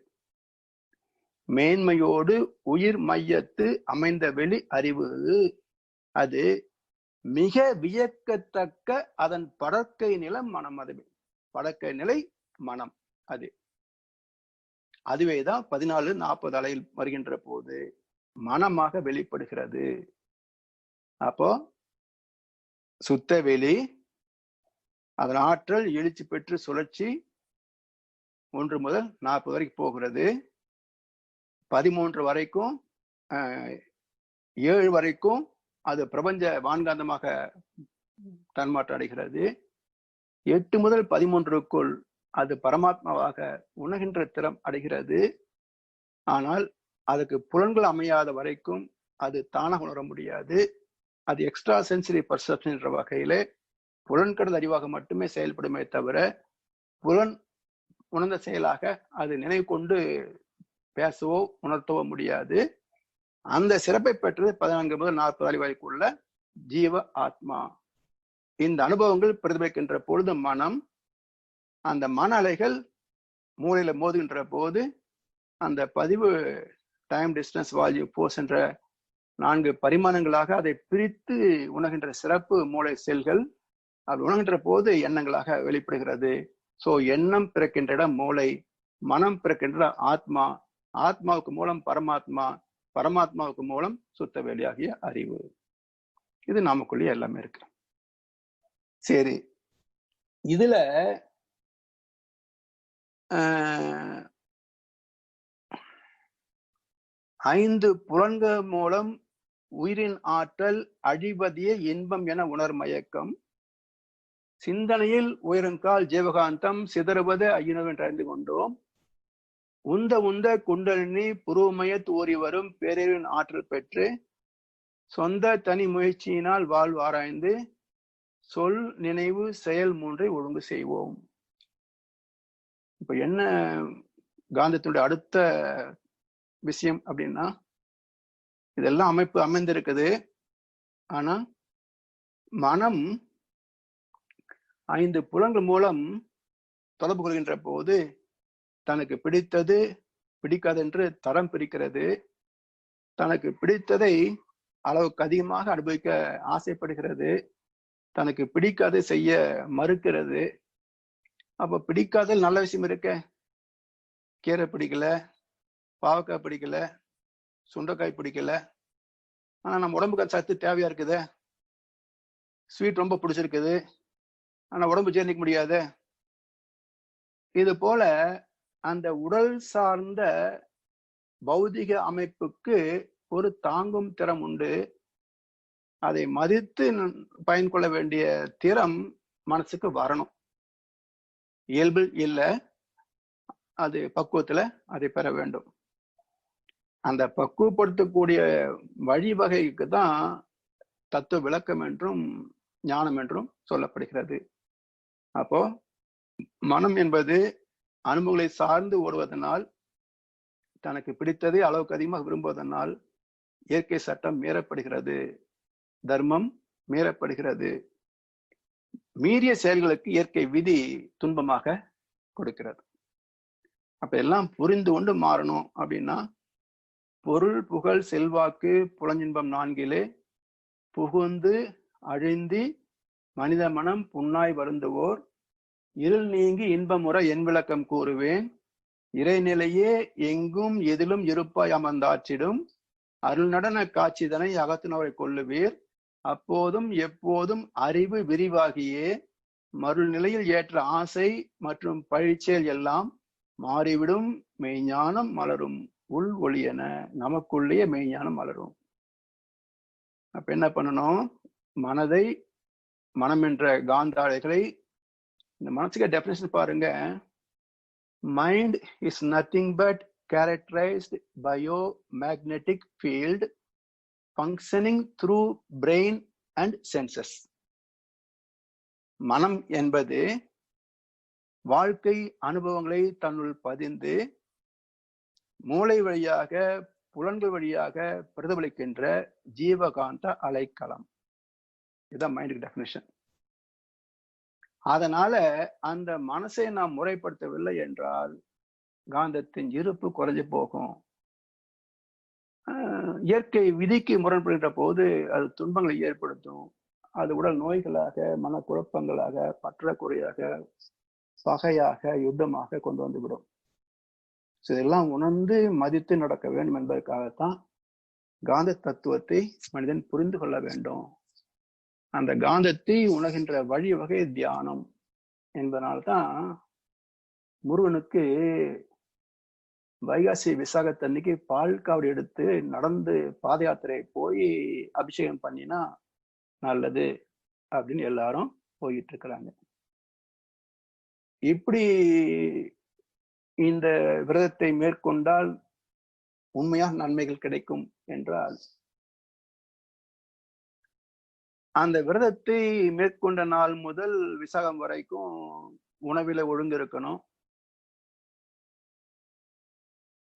மேன்மையோடு உயிர் மையத்து அமைந்த வெளி அறிவு, அது மிக வியக்கத்தக்க அதன் படற்கை நிலம் மனம். அதுவே படற்கை நிலை மனம். அதுவேதான் 14-40 அலையில் வருகின்ற போது மனமாக வெளிப்படுகிறது. அப்போ சுத்த வெளி, அதன் ஆற்றல் எழுச்சி பெற்று சுழற்சி 1 முதல் 40 வரைக்கும் போகிறது. 13 வரைக்கும் 7 வரைக்கும் அது பிரபஞ்ச வான்காந்தமாக தன்மாற்றம் அடைகிறது. 8 முதல் 13க்குள் அது பரமாத்மாவாக உணர்கின்ற திறம் அடைகிறது. ஆனால் அதுக்கு புலன்கள் அமையாத வரைக்கும் அது தானாக உணர முடியாது. அது எக்ஸ்ட்ரா சென்சரி பர்செப்ஷன் என்ற வகையிலே புலன்கடல் அறிவாக மட்டுமே செயல்படுமே தவிர புலன் உணர்ந்த செயலாக அது நினைவு கொண்டு பேசவோ உணர்த்தவோ முடியாது. அந்த சிறப்பை பெற்றது 14 முதல் 40 அலை வரைக்குள்ள ஜீவ ஆத்மா. இந்த அனுபவங்கள் பிரதிபலிக்கின்ற பொழுது மனம், அந்த மன அலைகள் மூளையில மோதுகின்ற போது அந்த பதிவு டைம், டிஸ்டன்ஸ், வால்யூ, போர்ஸ் என்ற 4 பரிமாணங்களாக அதை பிரித்து உணர்கின்ற சிறப்பு மூளை செல்கள். அது உணர்கின்ற போது எண்ணங்களாக வெளிப்படுகிறது. சோ எண்ணம் பிறக்கின்ற இடம் மூளை, மனம் பிறக்கின்ற ஆத்மா, ஆத்மாவுக்கு மூலம் பரமாத்மா, பரமாத்மாவுக்கு மூலம் சுத்த வெளியாகிய அறிவு. இது நமக்குள்ளேயே எல்லாமே இருக்கு. சரி, இதுல 5 புலன்கள் மூலம் உயிரின் ஆற்றல் அழிவதிய இன்பம் என உணர் மயக்கம், சிந்தனையில் உயருங்கால் ஜீவகாந்தம் சிதறுவது ஐயுணவு என்று அறிந்து கொண்டோம். உந்த குண்டலினி புருவமயத் ஊறி வரும் பேரறிவின் ஆற்றல் பெற்று சொந்த தனி முயற்சியினால் வாழ்வு ஆராய்ந்து சொல் நினைவு செயல் 3 ஒழுங்கு செய்வோம். இப்ப என்ன காந்தத்தினுடைய அடுத்த விஷயம் அப்படின்னா, இதெல்லாம் அமைப்பு அமைந்திருக்குது. ஆனா மனம் 5 புலன்கள் மூலம் தொடர்பு கொள்கின்ற போது தனக்கு பிடித்தது பிடிக்காது என்று தரம் பிரிக்கிறது. தனக்கு பிடித்ததை அளவுக்கு அதிகமாக அனுபவிக்க ஆசைப்படுகிறது. தனக்கு பிடிக்காத செய்ய மறுக்கிறது. அப்ப பிடிக்காத நல்ல விஷயம் இருக்க, கீரை பிடிக்கல, பாவக்காய் பிடிக்கல, சுண்டைக்காய் பிடிக்கல, ஆனா நம்ம உடம்புக்கு சத்து தேவையா இருக்குது. ஸ்வீட் ரொம்ப பிடிச்சிருக்குது, ஆனா உடம்பு ஜீரணிக்க முடியாது. இது போல அந்த உடல் சார்ந்த பௌதிக அமைப்புக்கு ஒரு தாங்கும் திறம் உண்டு. அதை மதித்து பயன் கொள்ள வேண்டிய திறம் மனசுக்கு வரணும். இயல்பில் இல்லை, அது பக்குவத்துல அதை பெற வேண்டும். அந்த பக்குவப்படுத்தக்கூடிய வழிவகைக்கு தான் தத்துவ விளக்கம் என்றும் ஞானம் என்றும் சொல்லப்படுகிறது. அப்போ மனம் என்பது அனுபவங்களை சார்ந்து ஓடுவதனால், தனக்கு பிடித்ததை அளவுக்கு அதிகமாக விரும்புவதனால் இயற்கை சட்டம் மீறப்படுகிறது, தர்மம் மீறப்படுகிறது. மீறிய செயல்களுக்கு இயற்கை விதி துன்பமாக கொடுக்கிறது. அப்ப எல்லாம் புரிந்து கொண்டு மாறணும். அப்படின்னா பொருள் புகழ் செல்வாக்கு புலஞ்சின்பம் 4 புகுந்து அழிந்தி மனித மனம் புண்ணாய் வருந்துவோர் இருள் நீங்கி இன்பமுற என் விளக்கம் கூறுவேன். இறைநிலையே எங்கும் எதிலும் இருப்பாய் அமர்ந்தாற்றிடும் அருள் நடன காட்சிதனை அகத்தினவரை கொள்ளுவீர். அப்போதும் எப்போதும் அறிவு விரிவாகியே மருள் நிலையில் ஏற்ற ஆசை மற்றும் பழிச்செயல் எல்லாம் மாறிவிடும். மெய்ஞானம் மலரும் உள் ஒளியென நமக்குள்ளேயே மெய்ஞானம் மலரும். அப்ப என்ன பண்ணணும்? மனதை, மனம் என்ற காந்தாளைகளை, இந்த மனசுக்கு டெஃபினேஷன் பாருங்க. Mind is nothing but characterized biomagnetic field functioning through brain and senses. மனம் என்பது வாழ்க்கை அனுபவங்களை தன்னுள் பதிந்து மூளை வழியாக புலன்கள் வழியாக பிரதிபலிக்கின்ற ஜீவகாந்த அலைக்களம். இதுதான் மைண்டுக்கு டெஃபினிஷன். அதனால அந்த மனசை நாம் முறைப்படுத்தவில்லை என்றால் காந்தத்தின் இருப்பு குறைஞ்சு போகும். இயற்கை விதிக்கு முரண்படுகின்ற போது அது துன்பங்களை ஏற்படுத்தும். அது உடல் நோய்களாக, மனக்குழப்பங்களாக, பற்றாக்குறையாக, பகையாக, யுத்தமாக கொண்டு வந்துவிடும். இதெல்லாம் உணர்ந்து மதித்து நடக்க வேண்டும் என்பதற்காகத்தான் காந்த தத்துவத்தை மனிதன் புரிந்து கொள்ள வேண்டும். அந்த காந்தத்தை உணர்கின்ற வழிவகை தியானம் என்பதனால்தான் முருகனுக்கு வைகாசி விசாகத்தன்னைக்கு பால் காவடி எடுத்து நடந்து பாத யாத்திரை போய் அபிஷேகம் பண்ணினா நல்லது அப்படின்னு எல்லாரும் போயிட்டு இருக்கிறாங்க. இப்படி இந்த விரதத்தை மேற்கொண்டால் உண்மையாக நன்மைகள் கிடைக்கும் என்றால் அந்த விரதத்தை மேற்கொண்ட நாள் முதல் விசாகம் வரைக்கும் உணவில ஒழுங்கு இருக்கணும்,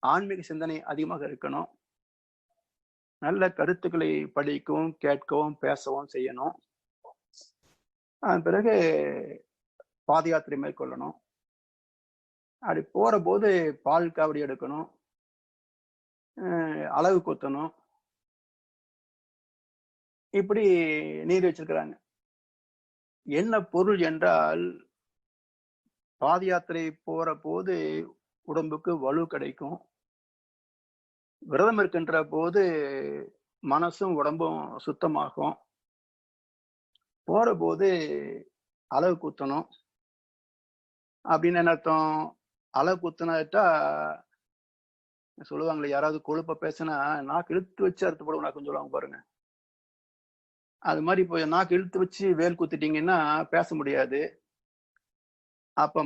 ஆன்மீக சிந்தனை அதிகமாக இருக்கணும், நல்ல கருத்துக்களை படிக்கவும் கேட்கவும் பேசவும் செய்யணும். அதன் பிறகு பாத யாத்திரை மேற்கொள்ளணும். அப்படி போற போது பால் காவடி எடுக்கணும், அளவு குத்தணும். இப்படி நீர் வச்சிருக்கிறாங்க. என்ன பொருள் என்றால் பாத யாத்திரை போற போது உடம்புக்கு வலு கிடைக்கும், விரதம் இருக்கின்ற போது மனசும் உடம்பும் சுத்தமாகும். போற போது அளவு குத்தணும். அப்படின்னு என்ன அர்த்தம்? அளவு குத்தினாட்டா சொல்லுவாங்களே, யாராவது கொழுப்ப பேசினா நாக்கு இழுத்து வச்சு அறுத்து போடுவோம் கொஞ்சம் சொல்லுவாங்க பாருங்க. அது மாதிரி இப்போ நாக்கு இழுத்து வச்சு வேல் குத்திட்டீங்கன்னா பேச முடியாது. அப்ப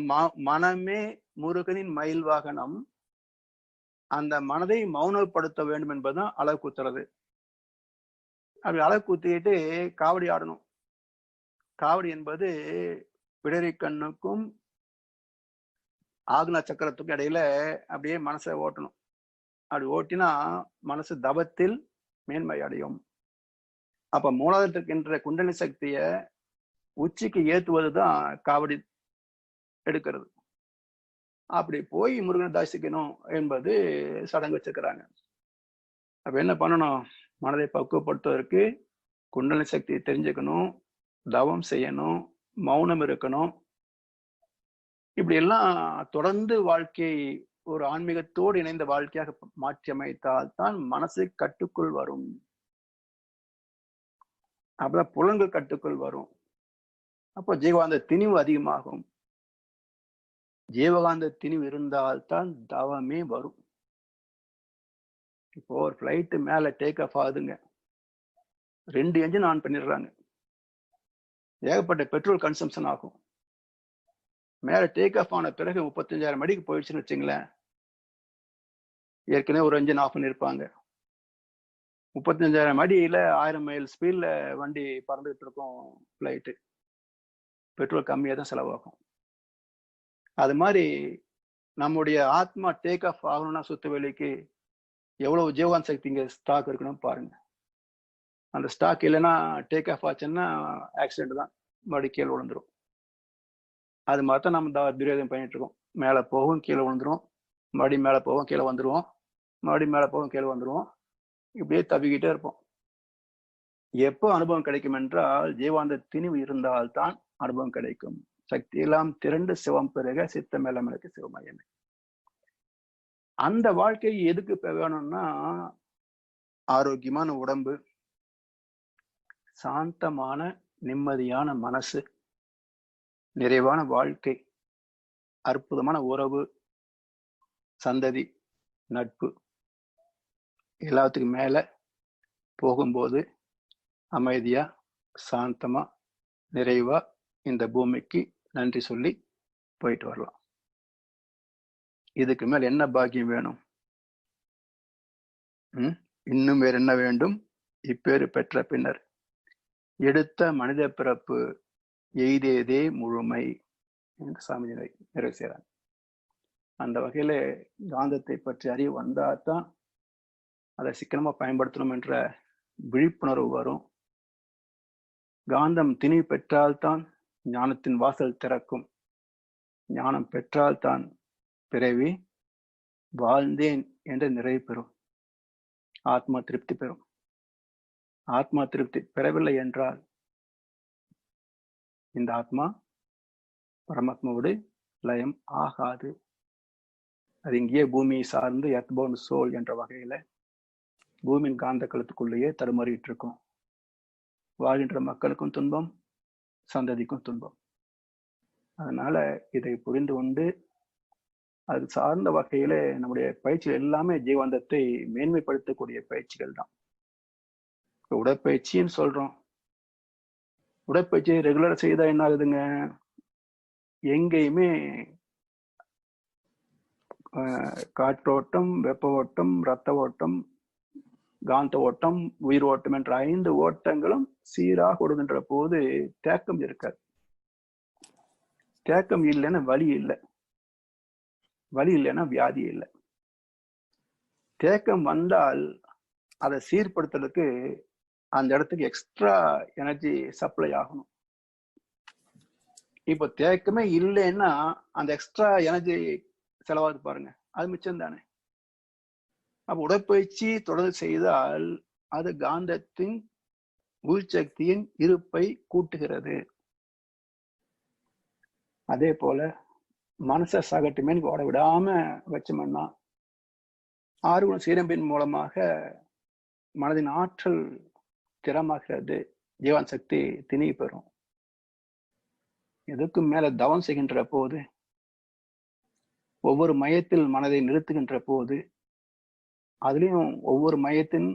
மனமே முருகனின் மயில் வாகனம். அந்த மனதை மௌனப்படுத்த வேண்டும் என்பதுதான் அளவு குத்துறது. அப்படி அளவு குத்திட்டு காவடி ஆடணும். காவடி என்பது பிடரி கண்ணுக்கும் ஆக்னா சக்கரத்துக்கும் இடையில அப்படியே மனசை ஓட்டணும். அப்படி ஓட்டினா மனசு தவத்தில் மேன்மை அடையும். அப்ப மூலாதாரத்திற்கின்ற குண்டலினி சக்திய உச்சிக்கு ஏத்துவதுதான் காவடி எடுக்கிறது. அப்படி போய் முருகனை தரிசிக்கணும் என்பது சடங்கு வச்சிருக்கிறாங்க. அப்ப என்ன பண்ணணும்? மனதை பக்குவப்படுத்துவதற்கு குண்டலினி சக்தியை தெரிஞ்சுக்கணும், தவம் செய்யணும், மௌனம் இருக்கணும். இப்படி எல்லாம் தொடர்ந்து வாழ்க்கையை ஒரு ஆன்மீகத்தோடு இணைந்த வாழ்க்கையாக மாற்றி அமைத்தால் தான் மனசு கட்டுக்குள் வரும். அப்பதான் புலன்கள் கட்டுக்குள் வரும். அப்போ ஜீவகாந்த திணிவு அதிகமாகும். ஜீவகாந்த திணிவு இருந்தால்தான் தவமே வரும். இப்போ ஒரு பிளைட் மேல டேக் ஆஃப் ஆகுதுங்க, 2 என்ஜின் ஆன் பண்ணிடுறாங்க, ஏகப்பட்ட பெட்ரோல் கன்சம்ஷன் ஆகும். மேல டேக் ஆஃப் ஆன பிறகு 35,000 அடிக்கு போயிடுச்சுன்னு வச்சுங்களேன், ஏற்கனவே ஒரு என்ஜின் ஆஃப் பண்ணியிருப்பாங்க. 35,000 அடியில 1000 மைல் ஸ்பீட்ல வண்டி பறந்துகிட்டு இருக்கும் பிளைட்டு. பெட்ரோல் கம்மியாக தான் செலவாகும். அது மாதிரி நம்முடைய ஆத்மா டேக் ஆஃப் ஆகணும்னா சுத்த வேலைக்கு எவ்வளவு ஜீவகாந்த சக்தி இங்க ஸ்டாக் இருக்கணும் பாருங்க. அந்த ஸ்டாக் இல்லைன்னா டேக் ஆஃப் ஆச்சுன்னா ஆக்சிடென்ட் தான், மறுபடியும் கீழே விழுந்துரும். அது மாதிரி தான் நம்ம துரியோதனம் பண்ணிட்டு இருக்கோம். மேலே போகும் கீழே விழுந்துரும், மறுபடியும் மேலே போவோம் கீழே வந்துருவோம், மறுபடியும் மேலே போகும் கீழே வந்துருவோம். இப்படியே தவிக்கிட்டே இருப்போம். எப்போ அனுபவம் கிடைக்கும் என்றால் ஜீவாந்த திணிவு இருந்தால்தான் அனுபவம் கிடைக்கும். சக்தி எல்லாம் திரண்டு சிவம் பெருக சித்தம் எல்லாம் எனக்கு சிவமயமே. அந்த வாழ்க்கை எதுக்கு வேணும்னா ஆரோக்கியமான உடம்பு, சாந்தமான நிம்மதியான மனசு, நிறைவான வாழ்க்கை, அற்புதமான உறவு, சந்ததி, நட்பு, எல்லாத்துக்கும் மேல போகும்போது அமைதியா சாந்தமா நிறைவா இந்த பூமிக்கு நன்றி சொல்லி போயிட்டு வரலாம். இதுக்கு மேல் என்ன பாக்கியம் வேணும்? இன்னும் வேற என்ன வேண்டும்? இப்பேறு பெற்ற பின்னர் எடுத்த மனித பிறப்பு எய்தேதே முழுமை என்று சாமி நிறைவு செய்கிறாங்க. அந்த வகையில காந்தத்தை பற்றி அறிவு வந்தாதான் அதை சிக்கனமா பயன்படுத்தணும் என்ற விழிப்புணர்வு வரும். காந்தம் திணிவு பெற்றால்தான் ஞானத்தின் வாசல் திறக்கும். ஞானம் பெற்றால்தான் பிறவி வாழ்ந்தேன் என்ற நிறைவு பெறும், ஆத்மா திருப்தி பெறும். ஆத்மா திருப்தி பெறவில்லை என்றால் இந்த ஆத்மா பரமாத்மாவோடு லயம் ஆகாது. அது இங்கேயே பூமியை சார்ந்து எர்த்போர்ன் சோல் என்ற வகையில பூமியின் காந்த களத்துக்குள்ளேயே தடுமாறிட்டு இருக்கும். வாழ்கின்ற மக்களுக்கும் துன்பம், சந்ததிக்கும் துன்பம். அதனால இதை புரிந்து கொண்டு அது சார்ந்த வகையில நம்முடைய பயிற்சிகள் எல்லாமே ஜீவாந்தத்தை மேன்மைப்படுத்தக்கூடிய பயிற்சிகள் தான். உடற்பயிற்சின்னு சொல்றோம். உடற்பயிற்சியை ரெகுலரா செய்தா என்ன ஆகுதுங்க? எங்கேயுமே காற்றோட்டம், வெப்ப ஓட்டம், ரத்த ஓட்டம், காந்த ஓட்டம், உயிர் ஓட்டம் என்ற 5 ஓட்டங்களும் சீராக ஓடுகின்ற போது தேக்கம் இருக்காது. தேக்கம் இல்லைன்னா வலி இல்லை, வலி இல்லைன்னா வியாதி இல்லை. தேக்கம் வந்தால் அதை சீர்படுத்துறதுக்கு அந்த இடத்துக்கு எக்ஸ்ட்ரா எனர்ஜி சப்ளை ஆகணும். இப்போ தேக்கமே இல்லைன்னா அந்த எக்ஸ்ட்ரா எனர்ஜி செலவாது பாருங்க, அது மிச்சம் தானே. அப்ப உடற்பயிற்சி தொடர்ந்து செய்தால் அது காந்தத்தின் உள்சக்தியின் இருப்பை கூட்டுகிறது. அதே போல மனசை சகட்டுமே ஓட விடாம வச்சோம்னா 6 குண சீரம்பின் மூலமாக மனதின் ஆற்றல் திறமாகிறது, ஜீவன் சக்தி திணிவு பெறும். எதுக்கும் மேல தவம் செய்கின்ற போது, ஒவ்வொரு மையத்தில் மனதை நிறுத்துகின்ற போது, அதுலயும் ஒவ்வொரு மையத்தின்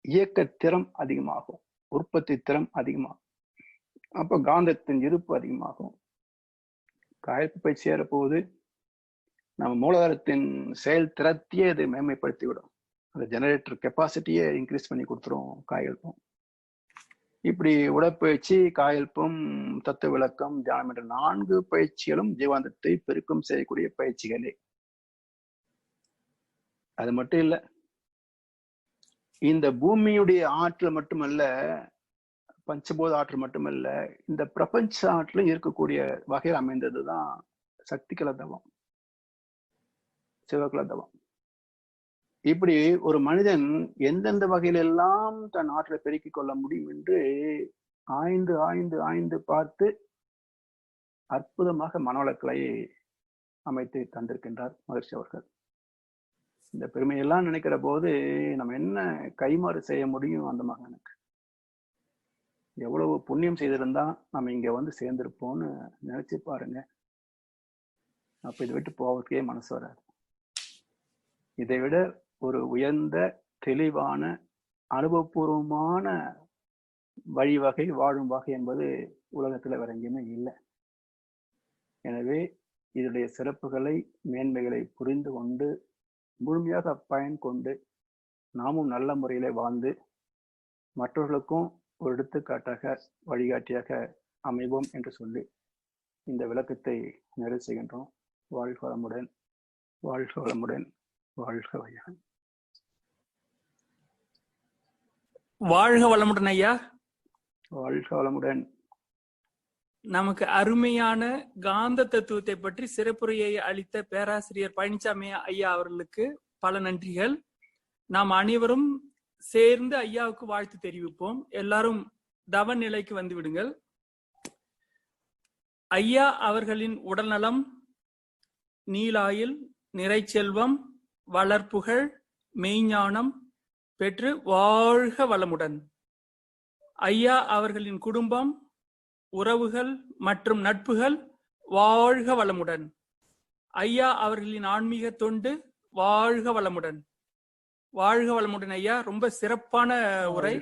இயக்க திறம் அதிகமாகும், உற்பத்தி திறம் அதிகமாகும். அப்ப காந்தத்தின் இருப்பு அதிகமாகும். காயப்பு பயிற்சி சேர போது நம்ம மூலாதாரத்தின் செயல் திறத்தையே அதை மேன்மைப்படுத்தி விடும். அந்த ஜெனரேட்டர் கெப்பாசிட்டியே இன்க்ரீஸ் பண்ணி கொடுத்துரும் காயல்பம். இப்படி உடற்பயிற்சி, காயல்பம், தத்துவ விளக்கம், தியானம் என்ற 4 பயிற்சிகளும் ஜீவாந்தத்தை பெருக்கம் செய்யக்கூடிய பயிற்சிகளே. அது மட்டும் இல்ல, இந்த பூமியுடைய ஆற்றல் மட்டுமல்ல, பஞ்சபோத ஆற்றல் மட்டுமல்ல, இந்த பிரபஞ்ச ஆற்றலும் இருக்கக்கூடிய வகையில் அமைந்ததுதான் சக்தி கலதவம், சிவகலதவம். இப்படி ஒரு மனிதன் எந்தெந்த வகையிலெல்லாம் தன் ஆற்றலை பெருக்கிக் கொள்ள முடியும் என்று ஆய்ந்து ஆய்ந்து ஆய்ந்து பார்த்து அற்புதமாக மனவளக்கலையை அமைத்து தந்திருக்கின்றார் மகர்ஷி அவர்கள். இந்த பெருமையெல்லாம் நினைக்கிற போது நம்ம என்ன கைமாறு செய்ய முடியும் அந்த மகனுக்கு? எவ்வளவு புண்ணியம் செய்திருந்தா நம்ம இங்க வந்து சேர்ந்திருப்போம்னு நினைச்சு பாருங்க. அப்ப இதை விட்டு போவதற்கே மனசு வராது. இதை விட ஒரு உயர்ந்த, தெளிவான, அனுபவபூர்வமான வழிவகை, வாழும் வகை என்பது உலகத்துல வேற எங்கேயுமே இல்லை. எனவே இதனுடைய சிறப்புகளை, மேன்மைகளை புரிந்து கொண்டு முழுமையாக பயன் கொண்டு நாமும் நல்ல முறையில வாழ்ந்து மற்றவர்களுக்கும் ஒரு எடுத்துக்காட்டாக, வழிகாட்டியாக அமைவோம் என்று சொல்லி இந்த விளக்கத்தை நிறைவு செய்கின்றோம். வாழ்க வளமுடன், வாழ்க வளமுடன், வாழ்க வையகம். வாழ்க வளமுடன் ஐயா. வாழ்க வளமுடன். நமக்கு அருமையான காந்த தத்துவத்தை பற்றி சிறப்புரையை அளித்த பேராசிரியர் பழனிசாமி ஐயா அவர்களுக்கு பல நன்றிகள். நாம் அனைவரும் சேர்ந்து ஐயாவுக்கு வாழ்த்து தெரிவிப்போம். எல்லாரும் தவ நிலைக்கு வந்து விடுங்கள். ஐயா அவர்களின் உடல்நலம், நீலாயில், நிறைச்செல்வம், வளர்ப்புகள், மெய்ஞானம் பெற்று வாழ்க வளமுடன். ஐயா அவர்களின் குடும்பம், உறவுகள் மற்றும் நட்புகள் வாழ்க வளமுடன். ஐயா அவர்களின் ஆன்மீக தொண்டு வாழ்க வளமுடன். வாழ்க வளமுடன் ஐயா. ரொம்ப சிறப்பான உரை.